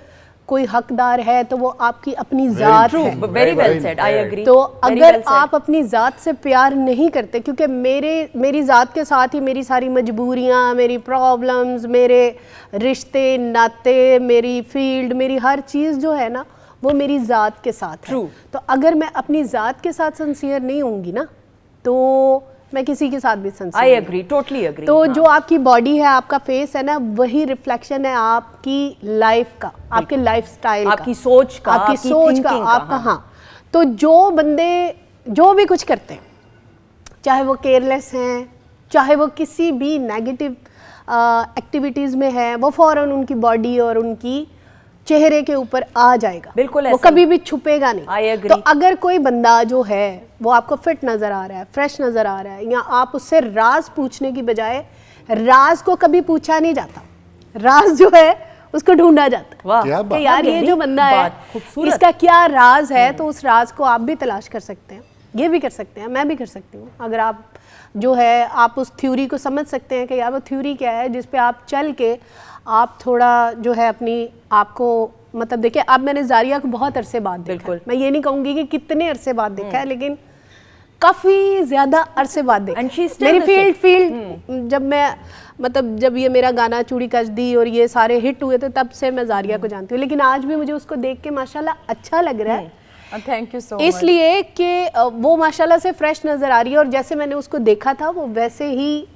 कोई हकदार है तो वो आपकी अपनी ज़ात है। Very well said, I agree. तो अगर आप अपनी ज़ात से प्यार नहीं करते, क्योंकि मेरी ज़ात के साथ ही मेरी सारी मजबूरियाँ, मेरी प्रॉब्लम्स, मेरे रिश्ते नाते, मेरी फील्ड, मेरी हर चीज़ जो है ना, वो मेरी ज़ात के साथ है। तो अगर मैं अपनी ज़ात के साथ सिंसियर नहीं होंगी ना, तो मैं किसी के साथ भी sincere. I agree, totally agree. तो जो आपकी बॉडी है, आपका फेस है ना, वही रिफ्लेक्शन है आपकी लाइफ का, आपके लाइफस्टाइल का, आपकी सोच का, आपका। हाँ, तो जो बंदे जो भी कुछ करते हैं, चाहे वो केयरलेस हैं, चाहे वो किसी भी नेगेटिव एक्टिविटीज़ में है, वो फ़ौरन उनकी बॉडी और उनकी चेहरे के ऊपर आ जाएगा। बिल्कुल, वो कभी भी छुपेगा नहीं। I agree। तो अगर कोई बंदा जो है वो आपको फिट नज़र आ रहा है, फ्रेश नज़र आ रहा है, या आप उससे राज पूछने की बजाय, राज को कभी पूछा नहीं जाता, राज जो है उसको ढूंढा जाता है। क्या बात। यार ये जो बंदा है इसका क्या राज है, तो उस राज को आप भी तलाश कर सकते हैं। ये भी कर सकते हैं, मैं भी कर सकती हूँ। अगर आप जो है आप उस थ्योरी को समझ सकते हैं कि यार वो थ्योरी क्या है जिस पे आप चल के आप थोड़ा जो है अपनी आपको मतलब देखिए, अब मैंने जारिया को बहुत अरसे बाद देखा है। मैं ये नहीं कहूँगी कि कितने अरसे बाद देखा है, लेकिन काफ़ी ज़्यादा अरसे बाद देखा मेरी फील्ड जब मैं मतलब जब ये मेरा गाना चूड़ी कजदी और ये सारे हिट हुए थे तब से मैं जारिया को जानती हूँ, लेकिन आज भी मुझे उसको देख के माशाल्लाह अच्छा लग रहा है। Thank you so much. इसलिए कि वो माशाल्लाह से फ्रेश नज़र आ रही है और जैसे मैंने उसको देखा था वो वैसे ही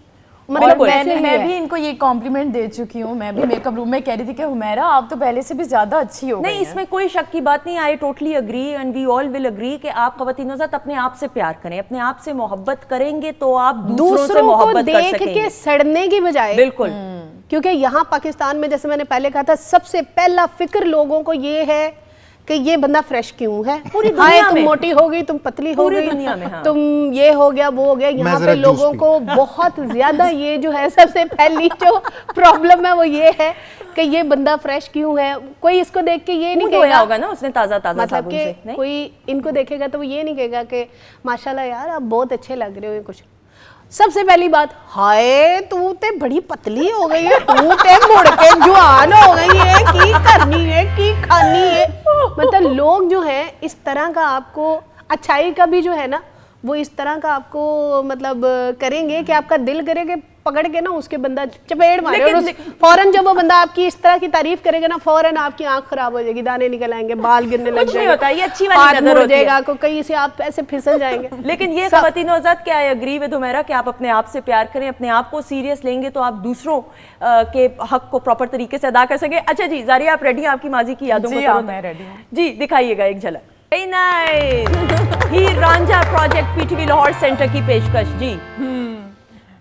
मतलब मैं भी इनको ये कॉम्प्लीमेंट दे चुकी हूँ। मैं भी मेकअप रूम में कह रही थी कि हुमैरा आप तो पहले से भी ज्यादा अच्छी हो गई नहीं, इसमें कोई शक की बात नहीं। I totally agree and we all will agree कि आप ख़वातीन ज़ात अपने आप से प्यार करें, अपने आप से मोहब्बत करेंगे तो आप दूसरों से मोहब्बत कर देख सकेंगे। के सड़ने की बजाय बिल्कुल, क्योंकि यहाँ पाकिस्तान में जैसे मैंने पहले कहा था सबसे पहला फिक्र लोगों को ये है कि ये बंदा फ्रेश क्यों है। पूरी हाय दुनिया तुम में, मोटी हो गई, तुम पतली हो पूरी गई, दुनिया में, हाँ। तुम ये हो गया वो हो गया। यहाँ जरा पे लोगों जूस को बहुत ज्यादा ये जो है सबसे पहली जो प्रॉब्लम है वो ये है कि ये बंदा फ्रेश क्यों है। कोई इसको देख के ये नहीं मुंह धोया कहेगा होगा ना उसने ताज़ा ताज़ा मतलब साबुन से, कि नहीं? कोई इनको देखेगा तो वो ये नहीं कहेगा कि माशाल्लाह यार आप बहुत अच्छे लग रहे हो। कुछ सबसे पहली बात, हाय तू ते बड़ी पतली हो गई है, तू ते मुड़ के जवान हो गई है, की करनी है की खानी है। मतलब लोग जो है इस तरह का आपको अच्छाई का भी जो है ना वो इस तरह का आपको मतलब करेंगे कि आपका दिल करे कि पकड़ के ना उसके बंदा चपेट मारे। और फौरन जब वो बंदा आपकी इस तरह की तारीफ करेगा ना फौरन आपकी आंख खराब हो जाएगी, दाने निकल आएंगे, बाल गिरने लग कुछ नहीं जाएंगे, होता, ये अच्छी वाली नजर होती है। जाएगा को कहीं से आप ऐसे फिसल जाएंगे। लेकिन ये ख़वातीन औज़ात क्या है, अग्री विद हुमैरा कि आप अपने आप से प्यार करें, अपने आप को सीरियस लेंगे तो आप दूसरों के हक को प्रॉपर तरीके से अदा कर सकें। अच्छा जी जारिया, आप रेडी हैं आपकी माजी की यादों जी, को? हाँ, मैं रेडी हूँ। जी दिखाइएगा एक झलक। Very nice. Heer Ranjha project PTV Lahore centre की पेशकश। जी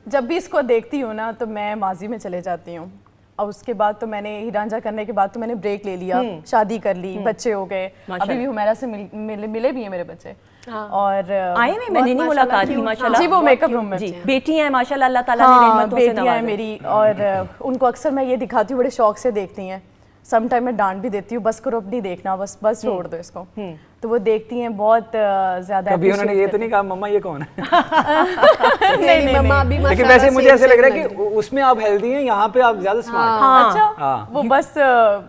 जब भी इसको देखती हूँ ना तो मैं माजी में चले जाती हूँ। और उसके बाद तो मैंने हीर रांझा करने के बाद तो मैंने ब्रेक ले लिया, शादी कर ली, बच्चे हो गए। अभी भी हुमैरा से मिले भी हैं मेरे बच्चे। और आए में मैंने नहीं मुलाकात की माशाल्लाह। जी वो मेकअप रूम में जी बेटी हैं माशाल्लाह, अल्लाह ताला ने रहमतों से बेटियां हैं मेरी। और उनको अक्सर मैं ये दिखाती हूँ, बड़े शौक से देखती हैं। सम टाइम मैं डांट भी देती हूँ, बस करो अब नहीं देखना, बस छोड़ दो इसको। तो वो देखती हैं बहुत ज्यादा। कभी उन्होंने ये तो नहीं कहा मम्मा ये कौन है? नहीं मम्मा भी लेकिन वैसे मुझे ऐसे लग रहा है कि उसमें आप हेल्दी हैं, यहाँ पे आप ज्यादा स्मार्ट हैं। अच्छा वो बस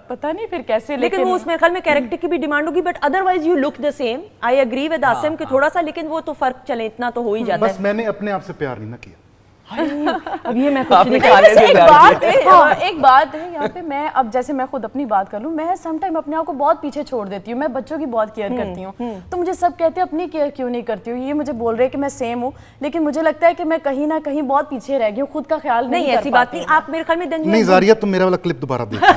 पता नहीं फिर कैसे। लेकिन वो उसमें ख्याल में कैरेक्टर की भी डिमांड होगी, but otherwise you look the same. I agree with Asim कि थोड़ा सा, लेकिन वो तो फर्क चले इतना तो हो ही जाता है। बस मैंने अपने आप से प्यार नहीं ना किया। अब ये मैं कुछ आपने नहीं खा लिया। एक बात है यहाँ पे, मैं अब जैसे मैं खुद अपनी बात कर लूँ, मैं सम टाइम अपने आप को बहुत पीछे छोड़ देती हूँ। मैं बच्चों की बहुत केयर करती हूँ, तो मुझे सब कहते हैं अपनी केयर क्यों नहीं करती हूँ। ये मुझे बोल रहे हैं कि मैं सेम हूँ, लेकिन मुझे लगता है कि मैं कहीं ना कहीं बहुत पीछे रह गई हूँ, खुद का ख्याल नहीं कर ऐसी बात पाती नहीं। हूँ। आप मेरे ख्याल में नहीं जारिया, तुम मेरा वाला क्लिप दोबारा देखना,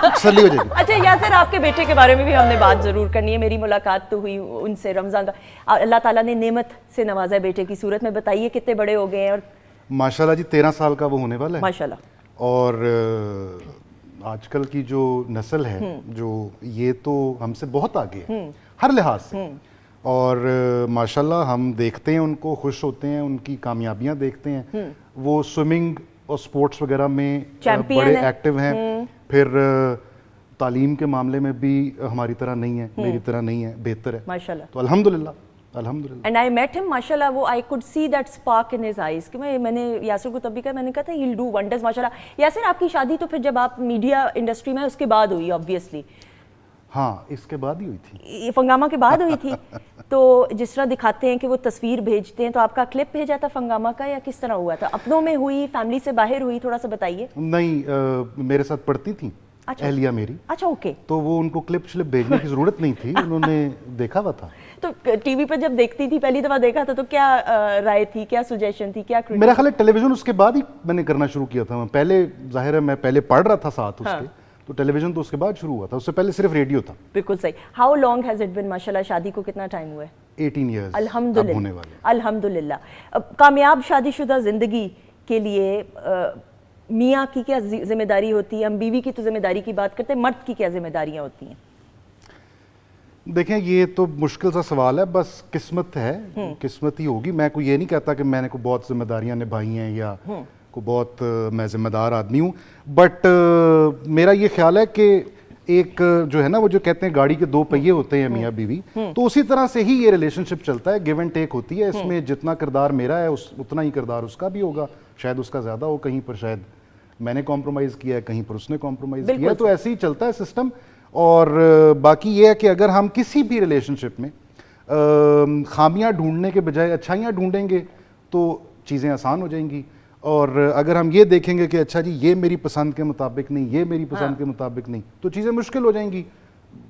तसल्ली हो जाएगी। अच्छा यासिर, आपके बेटे के बारे में भी हमने बात जरूर करनी है। मेरी मुलाकात तो हुई उनसे रमजान का, अल्लाह ताला ने नेमत से नवाजा है बेटे की सूरत में। बताइए कितने बड़े हो गए हैं? और माशाल्लाह जी 13 साल का वो होने वाला है माशाल्लाह। और आजकल की जो नस्ल है जो ये तो हमसे बहुत आगे है हर लिहाज से। और माशाल्लाह हम देखते हैं उनको, खुश होते हैं, उनकी कामयाबियां देखते हैं। वो स्विमिंग और स्पोर्ट्स वगैरह में बड़े एक्टिव हैं। फिर तालीम के मामले में भी हमारी तरह नहीं है, मेरी तरह नहीं है, बेहतर है माशाल्लाह। तो अल्हम्दुलिल्लाह अल्हम्दुलिल्लाह। एंड आई मेट हिम माशाल्लाह, वो I could see that spark in his eyes कि मैंने यासिर को तब भी कहा, मैंने कहा था ही विल डू वंडर्स माशाल्लाह। यासिर आपकी शादी तो फिर जब आप मीडिया इंडस्ट्री में उसके बाद हुई ऑब्वियसली। हाँ इसके बाद ही हुई थी, ये फंगामा के बाद हुई थी। तो जिस तरह दिखाते हैं कि वो तस्वीर भेजते हैं, तो आपका क्लिप भेजा था फंगामा का या किस तरह हुआ था? अपनों में हुई, फैमिली से बाहर हुई? थोड़ा सा बताइए। नहीं मेरे साथ पढ़ती थी एहलिया मेरी। अच्छा ओके। तो वो उनको क्लिप श्लिप भेजने की जरूरत नहीं थी, उन्होंने देखा हुआ था। तो टीवी पर जब देखती थी, पहली दफा देखा था, तो क्या राय थी, क्या सुजेशन थी, क्या मेरा ख्याल है टेलीविजन उसके बाद ही मैंने करना शुरू किया था। मैं पहले जाहिर है मैं पहले पढ़ रहा था साथ उसके, तो टेलीविजन तो उसके बाद शुरू हुआ था, उससे पहले सिर्फ रेडियो था। बिल्कुल सही। How long has it been? माशाल्लाह शादी को कितना टाइम हुआ है? 18 ईयर्स अल्हम्दुलिल्लाह होने वाले। अल्हम्दुलिल्लाह। कामयाब शादीशुदा जिंदगी के लिए मियाँ की क्या जिम्मेदारी होती है? हम बीवी की तो जिम्मेदारी की बात करते हैं, मर्द की क्या जिम्मेदारियां होती हैं? देखें ये तो मुश्किल सा सवाल है, बस किस्मत है, किस्मत ही होगी। मैं कोई ये नहीं कहता कि मैंने को बहुत जिम्मेदारियां निभाई हैं या को बहुत मैं जिम्मेदार आदमी हूँ, बट मेरा ये ख्याल है कि एक जो है ना वो जो कहते हैं गाड़ी के दो पहिए होते हैं मियाँ बीवी, तो उसी तरह से ही ये रिलेशनशिप चलता है, गिव एंड टेक होती है। इसमें जितना किरदार मेरा है उतना ही किरदार उसका भी होगा, शायद उसका ज़्यादा हो, कहीं पर शायद मैंने कॉम्प्रोमाइज़ किया है, कहीं पर उसने कॉम्प्रोमाइज़ किया है, तो ऐसे ही चलता है सिस्टम। और बाकी ये है कि अगर हम किसी भी रिलेशनशिप में खामियां ढूंढने के बजाय अच्छाइयां ढूंढेंगे तो चीज़ें आसान हो जाएंगी। और अगर हम ये देखेंगे कि अच्छा जी ये मेरी पसंद के मुताबिक नहीं, ये मेरी पसंद के मुताबिक नहीं, तो चीज़ें मुश्किल हो जाएंगी।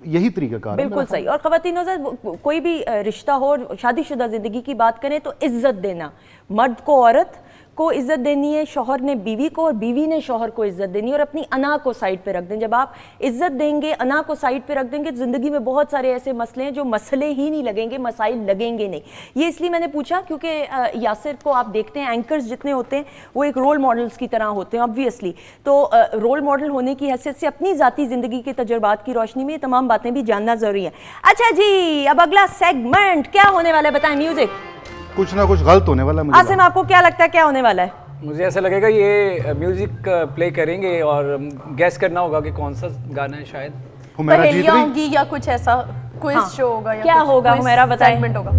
यही तरीकाकार है। बिल्कुल सही। और ख़वातीनों से कोई भी रिश्ता हो, शादीशुदा ज़िंदगी की बात करें तो इज्जत देना, मर्द को औरत को इज्जत देनी है, शौहर ने बीवी को और बीवी ने शौहर को इज्जत देनी है, और अपनी अना को साइड पे रख दें। जब आप इज्जत देंगे, अना को साइड पे रख देंगे, ज़िंदगी में बहुत सारे ऐसे मसले हैं जो मसले ही नहीं लगेंगे, मसाइल लगेंगे नहीं। ये इसलिए मैंने पूछा क्योंकि यासिर को आप देखते हैं, एंकर्स जितने होते हैं वो एक रोल मॉडल्स की तरह होते हैं ऑब्वियसली, तो रोल मॉडल होने की हैसियत से अपनी ज़ाती ज़िंदगी के तजुर्बात की रोशनी में ये तमाम बातें भी जानना ज़रूरी है। अच्छा जी, अब अगला सेगमेंट क्या होने वाला है, बताएं। म्यूजिक कुछ ना कुछ गलत होने वाला है। मुझे आसिम, आपको क्या लगता है क्या होने वाला है? मुझे ऐसा लगेगा ये म्यूजिक प्ले करेंगे और गैस करना होगा कि कौन सा गाना है। शायद हुमैरा जीत पहेलियां गई। होंगी या कुछ ऐसा क्विज शो होगा या क्या कुछ होगा, quiz हुमैरा बताएं। segment होगा।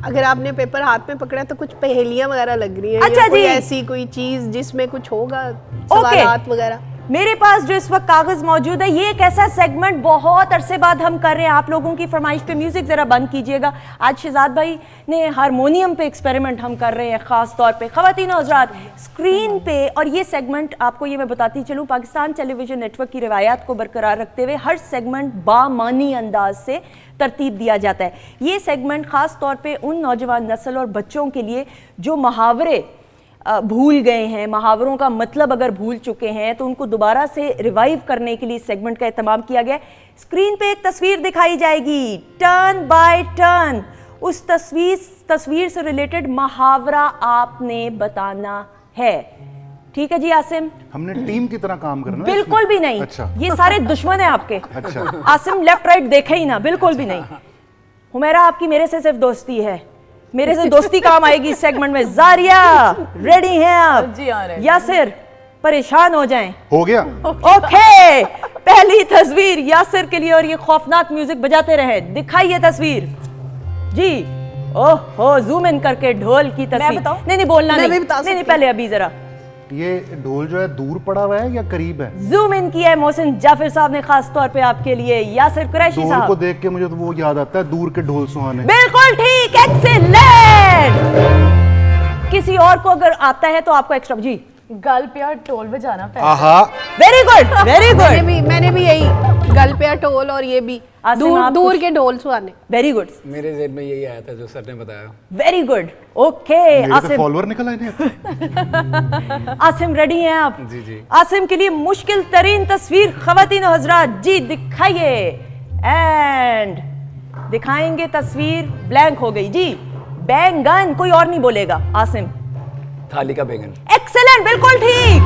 अगर आपने पेपर हाथ में पकड़ा तो कुछ पहेलियां वगैरह लग रही हैं, अच्छा या कोई जी। ऐसी कोई चीज जिसमें कुछ होगा, सवालात वगैरह। मेरे पास जो इस वक्त कागज मौजूद है, ये एक ऐसा सेगमेंट बहुत अरसे बाद हम कर रहे हैं आप लोगों की फरमाइश पे। म्यूजिक जरा बंद कीजिएगा। आज शहजाद भाई ने हारमोनियम पे एक्सपेरिमेंट हम कर रहे हैं खास तौर पे। ख़वातीन और हज़रात, स्क्रीन पे, और ये सेगमेंट आपको ये मैं बताती चलूँ, पाकिस्तान टेलीविजन नेटवर्क की रिवायात को बरकरार रखते हुए हर सेगमेंट बामानी अंदाज से तरतीब दिया जाता है। ये सेगमेंट खास तौर पे उन नौजवान नस्ल और बच्चों के लिए जो मुहावरे भूल गए हैं, मुहावरों का मतलब अगर भूल चुके हैं, तो उनको दोबारा से रिवाइव करने के लिए इस सेगमेंट का एहतमाम किया गया है। स्क्रीन पे एक तस्वीर दिखाई जाएगी, टर्न बाय टर्न उस तस्वीर से रिलेटेड मुहावरा आपने बताना है। ठीक है जी आसिम? हमने टीम की तरह काम करना है बिल्कुल भी नहीं। अच्छा। ये सारे दुश्मन हैं आपके। अच्छा। आसिम लेफ्ट राइट देखे ही ना, बिल्कुल भी नहीं। हुमैरा, आपकी मेरे से सिर्फ दोस्ती है, मेरे से दोस्ती काम आएगी इस सेगमेंट में। जारिया रेडी हैं आप? जी आ रहे हैं। यासिर परेशान हो जाएं। हो गया। ओके, पहली तस्वीर यासिर के लिए, और ये खौफनाक म्यूजिक बजाते रहे। दिखाइए तस्वीर जी। ओहो, जूम इन करके ढोल की तस्वीर। बताऊं? नहीं बोलना मैं नहीं, भी बता नहीं सकती पहले अभी जरा ये ढोल जो है दूर पड़ा हुआ है या करीब है? जूम इन किया है मोहसिन जाफिर साहब ने खास तौर पे आपके लिए। यासिर कुरैशी ढोल साहब। को देख के मुझे तो वो याद आता है, दूर के ढोल सुहाने। बिल्कुल ठीक, एक्सीलेंट। किसी और को अगर आता है तो आपको एक्स्ट्रा जी। गल पे यार टोल बजाना पहले। आहा, वेरी गुड, वेरी गुड, मैंने भी यही गल पे टोल, और ये भी आसिम, दूर आप दूर कुछ- के ढोल सुहाने। वेरी गुड, मेरे ज़हन में यही आया था जो सर ने बताया। Very good. ओके मेरे तो आसिम, फॉलोअर निकल आए हैं। आसिम रेडी हैं आप? जी जी। आसिम के लिए मुश्किल तरीन तस्वीर ख़वातीन और हज़रात जी दिखाइए। एंड दिखाएंगे तस्वीर, ब्लैंक हो गई जी। बैंगन, कोई और नहीं बोलेगा। आसिम थाली का बैंगन। एक्सेलेंट, बिल्कुल ठीक।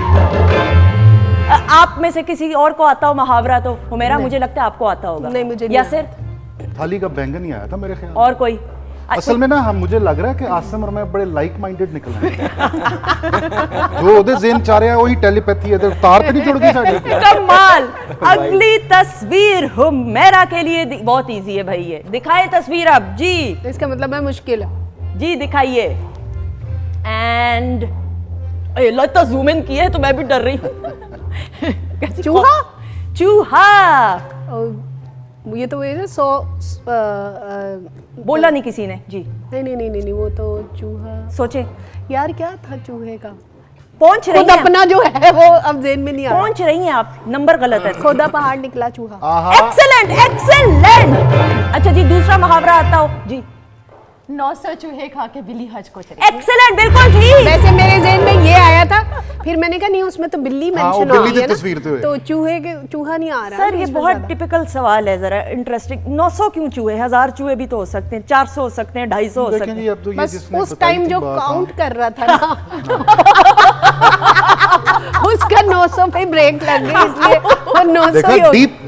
आप में से किसी और को आता हो मुहावरा तो हुमैरा, मुझे लगता है आपको आता होगा। नहीं, मुझे नहीं यासिर, थाली का बैंगन ही आया था मेरे ख्याल। और कोई? असल में ना हम मुझे लग रहा है कि आसिम और मैं बड़े लाइक माइंडेड निकल आए। जो ओदे ज़हन चाह रहा है वही टेलीपैथी है, तो तार पे नहीं जुड़ गई साड़ी। कमाल। अगली तस्वीर हुमैरा के लिए बहुत इजी है भाई, ये दिखाए तस्वीर अब जी। इसका मतलब है मुश्किल है जी दिखाइए। एंड लगता जूम इन किए तो मैं भी डर रही हूँ। चूहा? चूहा और ये तो ये ना 100 बोला नहीं किसी ने जी। नहीं, वो तो चूहा। सोचे, यार क्या था चूहे का? पहुंच रही खुद हैं, अपना जो है वो अब जेन में नहीं आ रहा। पहुंच रही हैं आप, नंबर गलत है। खोदा पहाड़ निकला चूहा। आहा, एक्सेलेंट, एक्सेलेंट। अच्छा जी, दूसरा मुहावरा आता हो जी। 900 चूहे खा के बिल्ली हज को चली। एक्सेलेंट, बिल्कुल ठीक। वैसे मेरे जेन में ये आया था, फिर मैंने कहा नहीं उसमें तो बिल्ली हाँ, वो मेंशन हो बिल्ली रही है की तस्वीर तो है। तो चूहा नहीं आ रहा सर ना ये इसमें बहुत ज्यादा। टिपिकल सवाल है, जरा इंटरेस्टिंग। 900 क्यों चूहे? 1000 चूहे भी तो हो सकते हैं, 400 हो सकते हैं, 250 हो सकते देखें जी हैं। अब तो ये बस जिसने उस बताई टाइम थी जो बात, काउंट हाँ। कर रहा था ना उसका 900 पे ब्रेक लग गई, इसलिए वो 900 ही देखा हो गया। डीप,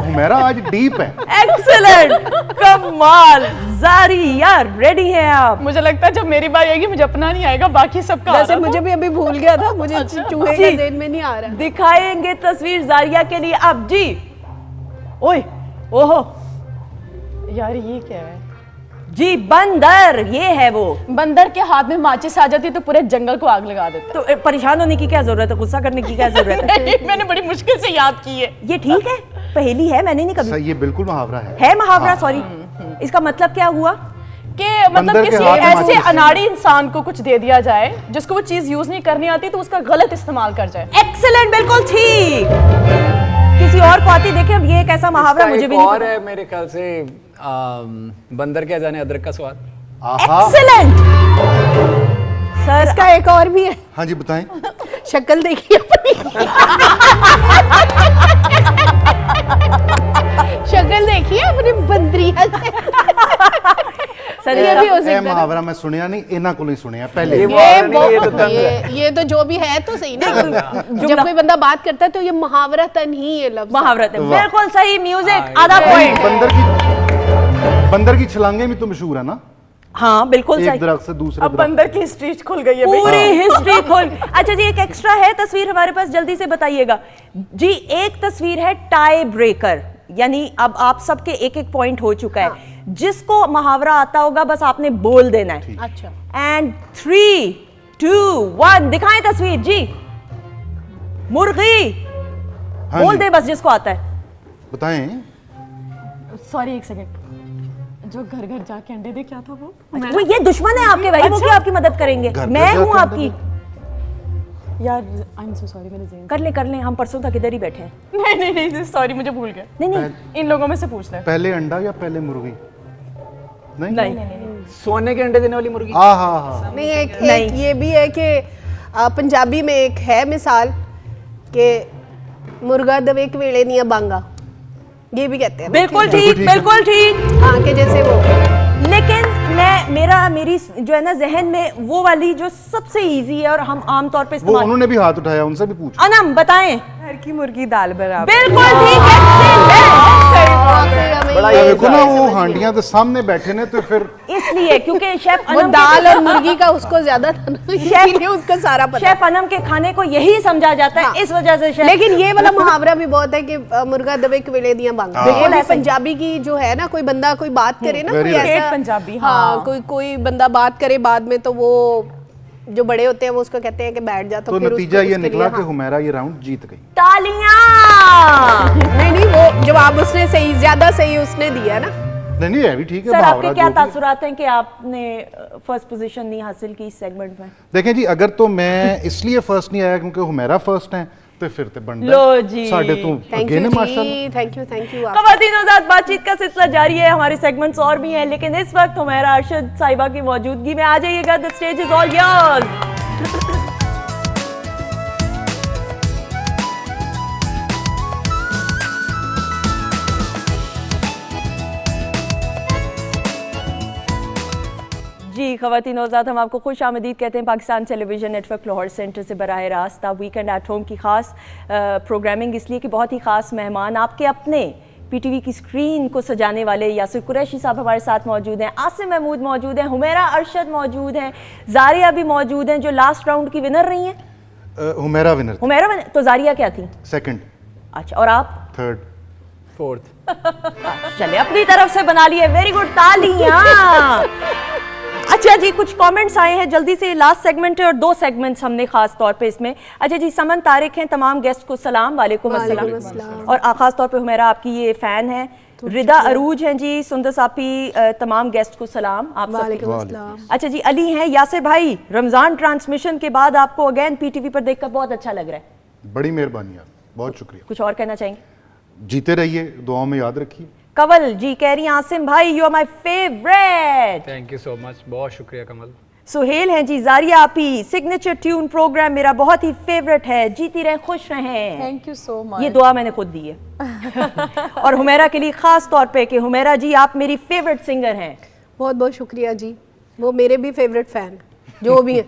हुमैरा आज डीप है। एक्सेलेंट, कमाल। जारिया रेडी हैं आप? मुझे लगता है जब मेरी बारी आएगी मुझे अपना नहीं आएगा, बाकी सबका वैसे मुझे भी अभी भूल गया था, मुझे चूहे का जी। जेन में नहीं आ रहा। दिखाएंगे तस्वीर जारिया के लिए अब जी। ओए ओहो यार ये क्या है? जी, बंदर, ये है वो। बंदर के हाथ में माचिस आ जाती तो पूरे जंगल को आग लगा देते। तो परेशान होने की क्या जरूरत है, गुस्सा करने की क्या जरूरत है? मैंने बड़ी मुश्किल से याद की है। ये ठीक है, पहेली है, मैंने नहीं कभी। सही, ये बिल्कुल मुहावरा है। है मुहावरा, सॉरी। इसका मतलब क्या हुआ? कि मतलब बंदर के किसी हाथ में ऐसे माचिस। अनाड़ी इंसान को कुछ दे दिया जाए जिसको वो चीज यूज नहीं करनी आती तो उसका गलत इस्तेमाल कर जाए। एक्सीलेंट, बिल्कुल ठीक। किसी और को आती, देखे अब ये एक ऐसा मुहावरा मुझे भी नहीं और पता। है मेरे ख्याल से बंदर क्या जाने अदरक का स्वाद। आहा, एक्सीलेंट सर। इसका एक और भी है, हाँ जी बताएं। शक्ल देखिए अपनी। शक्ल देखिए अपनी बंदरिया से। सर ये भी हो ਇਹ सकता है। ਮੁਹਾਵਰਾ ਮੈਂ ਸੁਣਿਆ ਨਹੀਂ, ਇਹਨਾਂ ਕੋਲੋਂ ਹੀ ਸੁਣਿਆ ਪਹਿਲੇ। ये तो जो भी है तो सही ना। जब कोई बंदा बात करता है तो ये मुहावरतन ही ये लफ्ज मुहावरत है, वाह। बिल्कुल सही। म्यूजिक आधा पॉइंट। बंदर की छलांगे भी तो मशहूर है ना, हाँ बिल्कुल एक सही। दरख्त से दूसरे अब दरख्त। बंदर की स्ट्रीट खुल गई है भाई। पूरी हिस्ट्री खोल। अच्छा जी, एक एक्स्ट्रा है तस्वीर हमारे पास, जल्दी से बताइएगा जी। एक तस्वीर है टाई ब्रेकर, यानी अब आप सबके एक एक पॉइंट हो चुका है। जिसको मुहावरा आता होगा बस आपने बोल देना है। अच्छा, एंड 3, 2, 1 दिखाएं तस्वीर जी। मुर्गी हाँ बोल जी, दे बस जिसको आता है। बताएं। सॉरी एक सेकंड, जो घर घर जाके अंडे दे, क्या था वो? अच्छा, वो ये दुश्मन है आपके भाई, वो क्यों आपकी मदद करेंगे? घर मैं घर हूं जाके आपकी। यार आई एम सो सॉरी, मैंने ज़हन कर ले, हम परसों तक इधर ही बैठे हैं। नहीं सॉरी, मुझे भूल गया। नहीं नहीं इन लोगों में से पूछना है। पहले अंडा या पहले मुर्गी? नहीं नहीं, सोने के अंडे देने वाली मुर्गी। हाँ हाँ हाँ। नहीं एक ये भी है कि पंजाबी में एक है मिसाल कि मुर्गा दवे एक वेले नहीं बांगा, ये भी कहते हैं। बिल्कुल बिल्कुल ठीक, ठीक है। बिल्कुल ठीक। हाँ, कि जैसे वो लेकिन मेरी जो है ना जहन में वो वाली जो सबसे इजी है और हम आमतौर पे वो इस्तेमाल। उन्होंने भी हाथ उठाया, उनसे भी पूछो। अनम बताएं। घर की मुर्गी दाल बराबर। बिल्कुल ठीक है। अब देखो ना, वो हांडियां तो सामने बैठे ने, तो फिर इसलिए क्योंकि शेफ वो अनम दाल और मुर्गी का उसको ज्यादा था ना, इसलिए उसको सारा पता है। शेफ अनम के खाने को यही समझा जाता है, इस वजह से शेफ। लेकिन ये वाला मुहावरा भी बहुत है कि मुर्गा दबे के वेले दिया बांगा। हाँ। ये भी पंजाबी की जो है ना, कोई बंदा कोई बात करे ना, Very कोई right. ऐसा पंजाबी, हाँ, कोई बंदा बात करे बाद में तो वो जो बड़े होते हैं वो उसको कहते हैं कि बैठ जा। तो फिर नतीजा ये उसके निकला लिए, कि हुमैरा ये राउंड जीत गई। तालियां। नहीं वो जवाब उसने सही, ज्यादा सही उसने दिया ना। नहीं नहीं, ये भी ठीक है। सर मुहावरा आपके क्या जो भी- तासुरात हैं कि आपने फर्स्ट पोजीशन नहीं हासिल की इस सेगमेंट में? देखें जी, अगर तो मैं इसलिए फर्स्ट नहीं आया क्योंकि हुमैरा फर्स्ट है, तो फिर तो बनता लो जी। साढ़े तो थैंक अगेन यू है माशाल्लाह। जी, थैंक यू। ख़वातीनों के साथ बातचीत का सिलसिला जारी है, हमारे सेगमेंट्स और भी हैं, लेकिन इस वक्त हुमैरा अरशद साहिबा की मौजूदगी में आ जाइएगा। The stage is all yours. जी ख़वातीन और हज़रात, हम आपको खुश आमदीद कहते हैं Pakistan television network Lahore centre से बराह रास्त वीकेंड एट होम की ख़ास प्रोग्रामिंग, इसलिए कि बहुत ही ख़ास मेहमान आपके अपने पीटीवी की स्क्रीन को सजाने वाले यासिर कुरैशी साहब हमारे साथ मौजूद हैं, आसिम महमूद मौजूद हैं, हुमैरा अरशद मौजूद हैं, जारिया भी मौजूद हैं जो लास्ट राउंड की विनर रही हैं। हुमैरा विनर थी। हुमैरा तो जारिया क्या थी? सेकंड। अच्छा, और आप? थर्ड। फोर्थ। चले अपनी तरफ से बना लिए, वेरी गुड, तालियां। अच्छा जी, कुछ कमेंट्स आए हैं जल्दी से। लास्ट सेगमेंट है और 2 सेगमेंट्स हमने खास तौर पे इसमें। अच्छा जी, समन तारिक हैं, तमाम गेस्ट को सलाम। वालेकुम अस्सलाम। और खास तौर पे हुमैरा आपकी ये फैन है। रिदा अरूज हैं जी, सुंदर सापी, तमाम गेस्ट को सलाम। आप सब। अच्छा जी, अली हैं, यासिर भाई, रमजान ट्रांसमिशन के बाद आपको अगेन पीटीवी पर देखकर बहुत अच्छा लग रहा है। बड़ी मेहरबानी आप, बहुत शुक्रिया। कुछ और कहना चाहेंगे? जीते रहिए, दुआओं में याद रखिए। कवल जी कह रही हैं, आसिम भाई you are my favourite. Thank you so much, बहुत शुक्रिया कमल। सुहेल हैं जी, जारिया आपी, सिग्नेचर ट्यून प्रोग्राम मेरा बहुत ही फेवरेट है, जीती रहें, खुश रहें। Thank you so much. ये दुआ मैंने खुद दी है। और हुमैरा के लिए खास तौर पे कि हुमैरा जी आप मेरी फेवरेट सिंगर हैं। बहुत बहुत शुक्रिया जी, वो मेरे भी फेवरेट फैन जो भी है।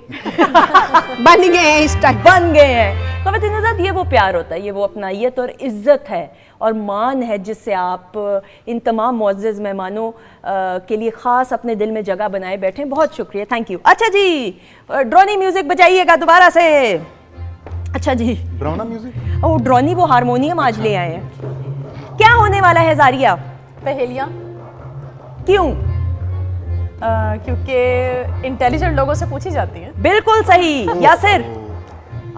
बन गए हैं इस टाइम, बन गए हैं। ख़वातीन हज़रात, ये वो प्यार होता है, ये वो अपनायत और इज़्ज़त है और मान है जिससे आप इन तमाम मुअज़्ज़ज़ मेहमानों के लिए ख़ास अपने दिल में जगह बनाए बैठे हैं। बहुत शुक्रिया, थैंक यू। अच्छा जी, ड्रोनी म्यूज़िक बजाइएगा दोबारा से। अच्छा जी, ड्रामा म्यूजिक। ओ ड्रोनी वो हारमोनियम आज ले आए हैं। क्या होने वाला है जारिया? पहेलियाँ, क्यों? क्योंकि इंटेलिजेंट लोगों से पूछी जाती हैं। बिल्कुल सही यासिर,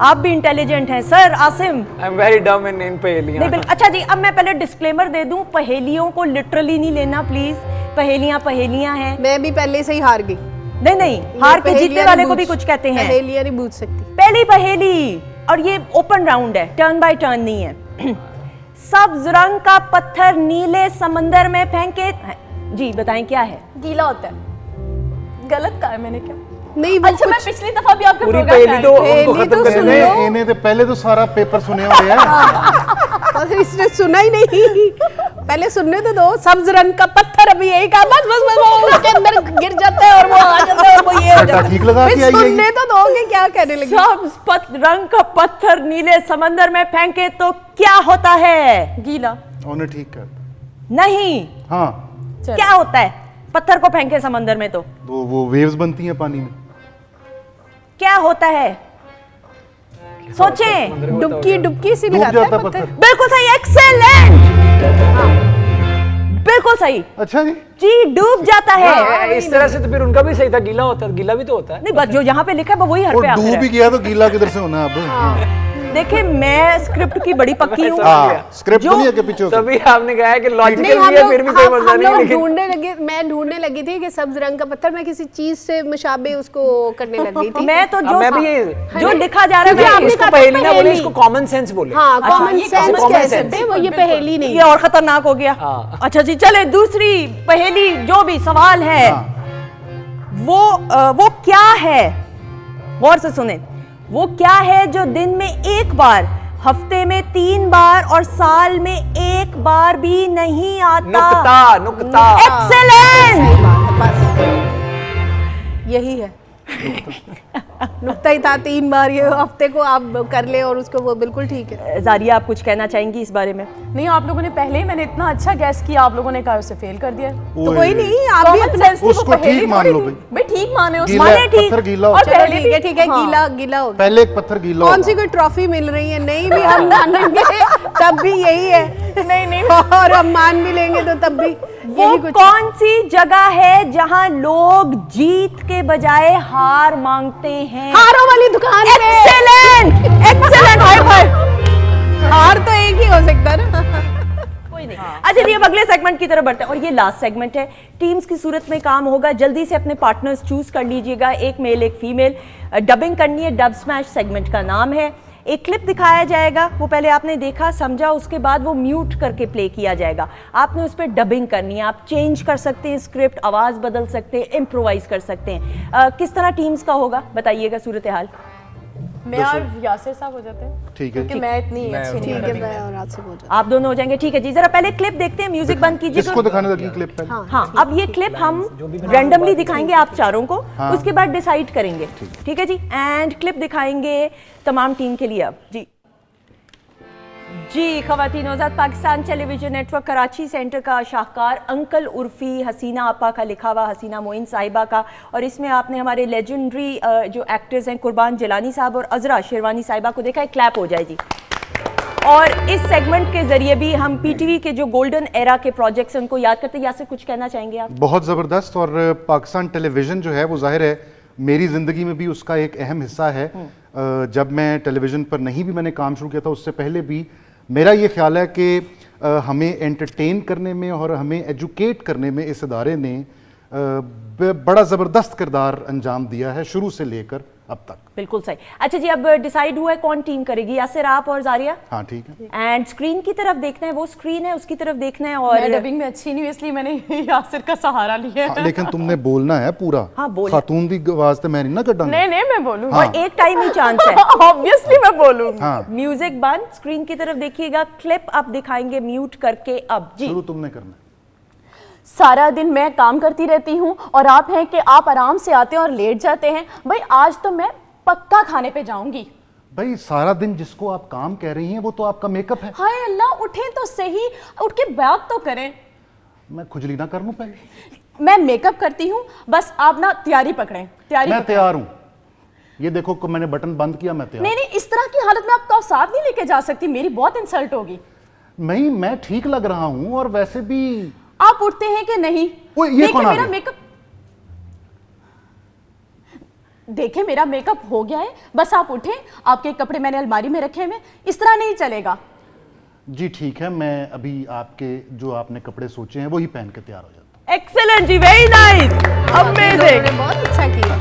आप भी इंटेलिजेंट हैं। Sir Asim? I am very dumb in पहेलियाँ। नहीं बिल्कुल। अच्छा जी, अब मैं पहले डिस्क्लेमर दे दूं, पहेलियों को लिटरली नहीं लेना प्लीज। पहेलियां पहेलियां हैं। मैं भी पहले से ही हार गई। नहीं नहीं, हार के जीतने वाले को भी कुछ कहते हैं। पहेलियां नहीं पूछ सकती। पहली पहेली, और ये ओपन राउंड है, टर्न बाय टर्न नहीं है। सब्ज रंग का पत्थर नीले समंदर में फेंके, जी बताएं क्या है? गीला होता है। गलत कहा है मैंने क्या? नहीं वो अच्छा, मैं पिछली दफा भी आपका पूरी प्रोग्राम पहेली तो पहेली उनको खत्म तो कर सुन देंगे। लो। इन्हें तो पहले तो सारा पेपर सुने हुए हैं। इसने सुना ही नहीं, पहले सुनने तो दो। सब्ज रंग का पत्थर, अभी यही कहा, बस बस बस वो उसके अंदर गिर जाता है और वो आ जाता है और वो ये हो जाता है। ठीक लगा भाई कि आई सुनने तो दो कि क्या कहने लगी। सब्ज रंग का पत्थर नीले समंदर में फेंके तो क्या होता है? गीला। उन्हें ठीक कर। नहीं, हाँ, क्या होता है पत्थर को फेंके समंदर में तो वो वेव्स बनती हैं पानी में। क्या होता है? सोचें। डुबकी डुबकी सी डूब लगाता है जाता पत्थर। पत्थर। बिल्कुल सही, एक्सेलेंट, बिल्कुल सही अच्छा जी, जी, डूब जाता है। इस तरह से तो फिर उनका भी सही था, गीला होता है, गीला भी तो होता है। नहीं बस जो यहाँ पे लिखा है वो वही हर वो पे आखिर डूब ही है। गया तो गीला किधर से होना अब? देखिए मैं स्क्रिप्ट की बड़ी पक्की हूँ। हाँ, स्क्रिप्ट नहीं है के पीछे होता। तभी आपने कहा है कि नहीं, लॉजिकल हम भी है, लोग फिर भी कोई मजा हम नहीं, लोग लेकिन मैं ढूंढने लगी थी कि सब्ज रंग का पत्थर, मैं किसी चीज से मुशाबे उसको करने लग गई थी। मैं तो अब मैं भी जो लिखा जा रहा है क्योंकि मैं आपने इसको कहा था पहेली ना बोले, पहेली। इसको कॉमन सेंस बोले। हाँ, अच्छा, कॉमन ये सेंस common कह sense, सकते हैं, वो ये पहेली नहीं। ये और खतरनाक हो गया। हाँ। अच्छा जी, चले दूसरी पहेली, जो भी सवाल है वो क्या है? गौर से सुने। वो क्या है जो दिन में एक बार, हफ्ते में 3 बार और साल में 1 बार भी नहीं आता? नुक्ता, नुक्ता। एक्सेलेंट। सही बात है, बस यही है। नुक्ता ही था 3 बार, ये हफ्ते को आप कर ले और उसको वो बिल्कुल ठीक है। जारिया, आप कुछ कहना चाहेंगी इस बारे में? नहीं, आप लोगों ने पहले ही, मैंने इतना अच्छा गैस किया, आप लोगों ने कहा उसे फेल कर दिया। तो कोई नहीं, आप भी कॉमन अपना सेंस थी, वो उसको पहेली ठीक मान थोड़ी लो थी। भाई। भाई ठीक माने उस गीला माने ठीक। पत्थर गीला और होता है। चलो पहले ठीक है, भी- ठीक है, हाँ। गीला गीला हो गया। पहले एक पत्थर गीला कौन होता सी है। कोई ट्रॉफी मिल रही है? नहीं भी हम मानेंगे तब भी यही है। नहीं नहीं, और हम मान भी लेंगे तो तब भी वो यही कुछ। कौन सी जगह है जहां लोग जीत के बजाय हार मांगते हैं? हारों वाली दुकान पे। Excellent, excellent, high five. हार तो एक ही हो सकता है ना। कोई नहीं। अच्छा जी, अब अगले सेगमेंट की तरफ बढ़ते हैं और ये लास्ट सेगमेंट है। टीम्स की सूरत में काम होगा, जल्दी से अपने पार्टनर्स चूज कर लीजिएगा, एक मेल एक फीमेल। डबिंग करनी है, डब स्मैश सेगमेंट का नाम है। एक क्लिप दिखाया जाएगा, वो पहले आपने देखा समझा, उसके बाद वो म्यूट करके प्ले किया जाएगा। आपने उस पर डबिंग करनी है, आप चेंज कर सकते हैं स्क्रिप्ट, आवाज़ बदल सकते हैं, इम्प्रोवाइज कर सकते हैं। किस तरह टीम्स का होगा बताइएगा सूरत हाल? मैं और यासिर साहब हो जाते हैं, ठीक है। क्योंकि मैं इतनी अच्छी नहीं ठीक है, हूँ। मैं और आपसे बोल रहा आप दोनों हो जाएंगे, ठीक है जी। जरा पहले क्लिप देखते हैं, म्यूजिक बंद कीजिए। किसको दिखाने लगी क्लिप पहले? हाँ, अब ये क्लिप हम रैंडमली दिखाएंगे आप चारों को, उसके बाद डिसाइड करेंगे, ठीक है जी। एंड क्लिप दिखाएंगे तमाम टीम के लिए अब जी। खवातीन आज़ाद Pakistan television network Karachi centre का शाहकार अंकल उर्फी हसीना आपा का लिखा हुआ, हसीना मोइन साहिबा का, और इसमें आपने हमारे लेजेंडरी जो एक्टर्स हैं कुर्बान जिलानी साहब और अजरा शेरवानी साहिबा को देखा है। क्लैप हो जाए जी। और इस सेगमेंट के जरिए भी हम पीटीवी के जो गोल्डन एरा के प्रोजेक्ट्स हैं उनको याद करते हैं। यासिर, कुछ कहना चाहेंगे आप? बहुत ज़बरदस्त। और पाकिस्तान टेलीविज़न जो है वो जाहिर है मेरी ज़िंदगी में भी उसका एक अहम हिस्सा है। जब मैं टेलीविज़न पर नहीं भी मैंने काम शुरू किया था, उससे पहले भी मेरा ये ख्याल है कि हमें एंटरटेन करने में और हमें एजुकेट करने में इस इदारे ने बड़ा ज़बरदस्त किरदार अंजाम दिया है शुरू से लेकर अब तक। बिल्कुल सही। अच्छा जी, अब डिसाइड हुआ है कौन टीम करेगी, यासिर आप और जारिया? हाँ ठीक है। एंड स्क्रीन की तरफ देखना है, वो स्क्रीन है उसकी तरफ देखना है। और मैं डबिंग में अच्छी नहीं हूँ, इसलिए मैंने यासिर का सहारा लिया हाँ, है। लेकिन तुमने बोलना है पूरा। हाँ, बोल। खातून दी आवाज तो मैं नहीं ना कटांगा। नहीं नहीं, मैं बोलूँगी। हाँ। और एक टाइम ही चांस है। ऑब्वियसली मैं बोलूँगी। हाँ, म्यूजिक बंद, स्क्रीन की तरफ देखिएगा, क्लिप आप दिखाएंगे म्यूट करके अब जी। शुरू तुमने करना। सारा दिन मैं काम करती रहती हूँ और आप हैं कि आप आराम से आते हैं और लेट जाते हैं। भाई आज तो मैं पक्का खाने पे जाऊंगी। भाई सारा दिन जिसको आप काम कह रही हैं वो तो आपका मेकअप है। हाय अल्लाह, उठें तो सही, उठ के बात तो करें। मैं खुजली ना कर लूं पहले? मैं मेकअप करती हूँ, बस आप ना तैयारी पकड़ें। तैयारी मैं पकड़ें। तैयार हूं। ये देखो मैंने बटन बंद किया, मैं तैयार। नहीं नहीं, इस तरह की हालत में आपका साथ नहीं लेके जा सकती, मेरी बहुत इंसल्ट होगी। मैं ठीक लग रहा हूँ और वैसे भी। आप उठते हैं कि नहीं? ओए, ये कौन आ मेरा गया? मेकअप देखे, मेरा मेकअप हो गया है, बस आप उठें। आपके कपड़े मैंने अलमारी में रखे हुए, इस तरह नहीं चलेगा। जी ठीक है, मैं अभी आपके जो आपने कपड़े सोचे हैं वही पहन के तैयार हो जाता हूँ। एक्सेलेंट जी, वेरी नाइस, अमेजिंग। बहुत अच्छा किया।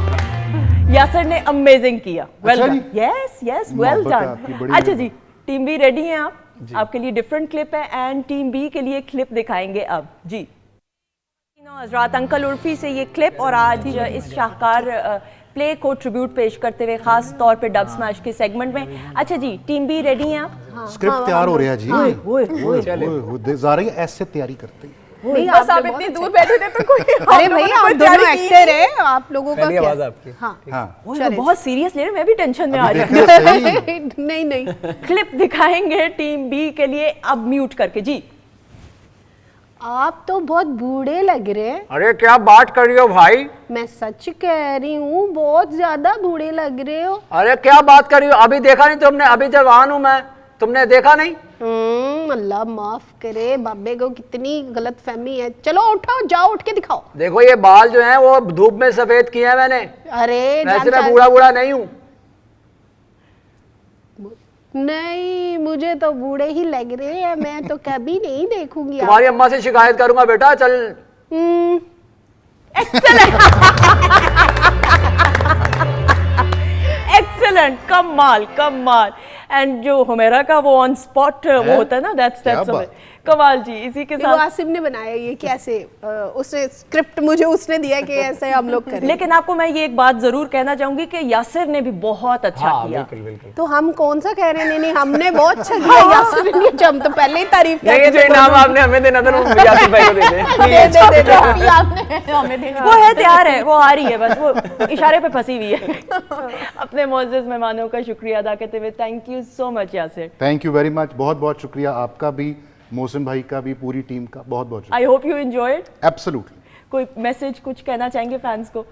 यासर ने अमेजिंग किया। वेल अच्छा डन। जी। यस यस, वेल मोहब्बत है आपकी, डन। बड़ी अच्छा जी, मोहब्बत। टीम बी रेडी हैं आप? आपके लिए डिफरेंट क्लिप है एंड टीम बी के लिए क्लिप दिखाएंगे अब जी। हजरात, अंकल उर्फी से ये क्लिप और आज इस शाहकार प्ले को ट्रिब्यूट पेश करते हुए खास तौर पे डब स्मैश के सेगमेंट में। अच्छा जी, टीम बी रेडी हैं आप? स्क्रिप्ट तैयार हो रहा है जी। जा रही है ऐसे तैयारी करते हैं। नहीं, बस आप आपने इतनी बहुत दूर बैठे थे तो कोई अरे भाई, आप दोनों एक्टर हैं, आप लोगों का पहली क्या? आवाज आपकी। हाँ हाँ, वो तो बहुत सीरियस ले रहे, मैं भी टेंशन में आ अभी जाती हूँ। देखिए तो सही। नहीं नहीं, क्लिप दिखाएंगे टीम बी के लिए, अब म्यूट करके जी। आप तो बहुत बूढ़े लग रहे हैं। अरे क्या बात कर रही हो भाई? मैं सच कह रही हूँ, बहुत ज्यादा बूढ़े लग रहे हो। अरे क्या बात कर रही हो? अभी देखा नहीं तुमने? अभी जवान हूं मैं, तुमने देखा नहीं? अल्लाह माफ करे, बाबे को कितनी गलत फहमी है। चलो उठो, जाओ, उठ के दिखाओ। देखो ये बाल जो हैं वो धूप में सफेद किए हैं मैंने। अरे वैसे जान मैं बूढ़ा बूढ़ा नहीं हूँ। नहीं, मुझे तो बूढ़े ही लग रहे हैं, मैं तो कभी नहीं देखूंगी तुम्हारी अम्मा से शिकायत करूंगा बेटा, चल। एक्सेलेंट, कमाल कमाल। एंड जो हुमेरा का वो ऑन स्पॉट वो होता है ना, दैट्स कमाल जी। इसी के वो साथ आसिम ने बनाया ये, कैसे उसने स्क्रिप्ट मुझे उसने दिया कि ऐसे हम लोग करें। लेकिन आपको मैं ये एक बात जरूर कहना चाहूंगी कि यासिर ने भी बहुत अच्छा हाँ, किया। बिल्कुल बिल्कुल। तो हम कौन सा कह रहे हैं? नहीं, हमने बहुत अच्छा किया। यासिर ने अच्छा, हम तो पहले ही तारीफ नहीं, ये जो इनाम आपने हमें देना था वो यासिर भाई को दे दे। ट्रॉफी आपने हमें देनी वो है तैयार है, वो आ रही है, बस वो इशारे पे फंसी हुई है। अपने मोअज़्ज़ज़ मेहमानों का शुक्रिया अदा करते हुए thank you so much Yasir. Thank you very much, बहुत बहुत शुक्रिया आपका भी, मोहसिन भाई का भी, पूरी टीम का बहुत बहुत शुक्रिया। I hope you enjoyed. Absolutely. कोई मैसेज कुछ कहना चाहेंगे फैंस को?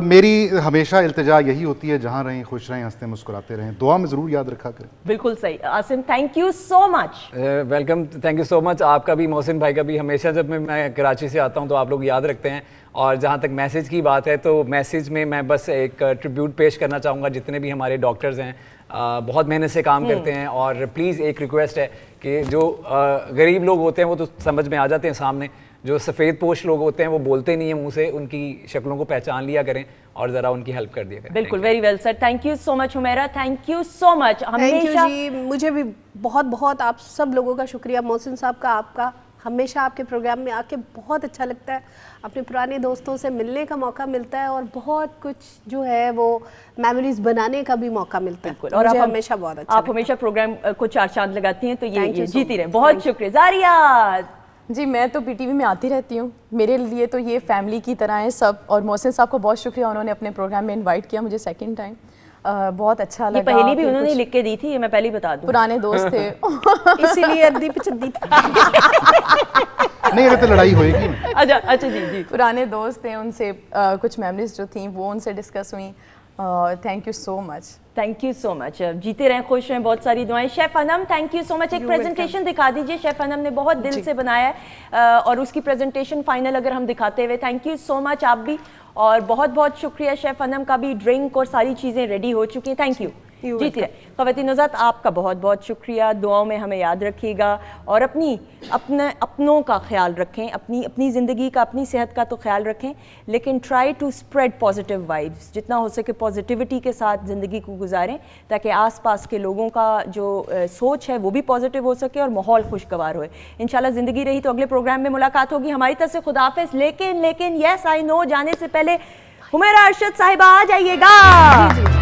मेरी हमेशा इल्तिजा यही होती है, जहाँ रहें खुश रहें, हंसते मुस्कुराते रहें, दुआ में ज़रूर याद रखा करें। बिल्कुल सही Asim, thank you so much. Welcome, thank you so much. आपका भी, मोहसिन भाई का भी। हमेशा जब मैं कराची से आता हूँ तो आप लोग याद रखते हैं। और जहाँ तक मैसेज की बात है तो मैसेज में मैं बस एक ट्रिब्यूट पेश करना चाहूँगा जितने भी हमारे डॉक्टर्स हैं, बहुत मेहनत से काम करते हैं। और प्लीज़ एक रिक्वेस्ट है कि जो गरीब लोग होते हैं वो तो समझ में आ जाते हैं सामने, जो सफ़ेद पोश लोग होते हैं वो बोलते नहीं हैं मुंह से, उनकी शक्लों को पहचान लिया करें और ज़रा उनकी हेल्प कर दिया करें। बिल्कुल, very well sir, thank you so much Humaira, thank you so much. Thank you ji, मुझे भी बहुत बहुत आप सब लोगों का शुक्रिया, मोहसिन साहब का, आपका। हमेशा आपके प्रोग्राम में आके बहुत अच्छा लगता है, अपने पुराने दोस्तों से मिलने का मौका मिलता है और बहुत कुछ जो है वो मेमोरीज बनाने का भी मौका मिलता है। और मुझे आप हमेशा बहुत अच्छा आप हमेशा प्रोग्राम को चार चांद लगाती हैं, तो Thank you ये so जीती much. रहे। बहुत शुक्रिया जारिया जी। मैं तो पीटीवी में आती रहती हूँ, मेरे लिए तो ये फैमिली की तरह है सब। और मोहसिन साहब को बहुत शुक्रिया, उन्होंने अपने प्रोग्राम में इनवाइट किया मुझे सेकंड टाइम। बहुत अच्छा ये लगा। पहली भी फिर उन्होंने कुछ लिख के दी थी, ये मैं पहले ही बता दूं। पुराने दोस्त थे इसीलिए अद्दी पिछद्दी। नहीं, अगर तो लड़ाई होएगी ना। अच्छा अच्छा जी जी। पुराने दोस्त थे, उनसे कुछ मेमोरीज जो थी वो उनसे डिस्कस हुई। Thank you so much. Thank you so much. जीते रहें, खुश रहें, बहुत सारी दुआएं। Chef Anam, thank you so much. एक प्रेजेंटेशन दिखा दीजिए, शेफ अनम ने बहुत दिल से बनाया है और उसकी प्रेजेंटेशन फाइनल अगर हम दिखाते हुए, थैंक यू सो मच आप भी। और बहुत बहुत शुक्रिया शेफ अनम का भी, ड्रिंक और सारी चीज़ें रेडी हो चुकी हैं, थैंक यू। जीती रहे। ख़वातीन नौज़ात, आपका बहुत बहुत शुक्रिया, दुआओं में हमें याद रखिएगा और अपनों का ख्याल रखें, अपनी ज़िंदगी का, अपनी सेहत का तो ख्याल रखें, लेकिन try to spread positive vibes, जितना हो सके पॉजिटिविटी के साथ ज़िंदगी को गुजारें ताकि आसपास के लोगों का जो सोच है वो भी पॉजिटिव हो सके और माहौल खुशगवार होए। इंशाल्लाह ज़िंदगी रही तो अगले प्रोग्राम में मुलाकात होगी। हमारी तरफ से खुदाफिज। लेकिन यस आई नो, जाने से पहले हुमेरा अरशद साहिबा आ जाइएगा।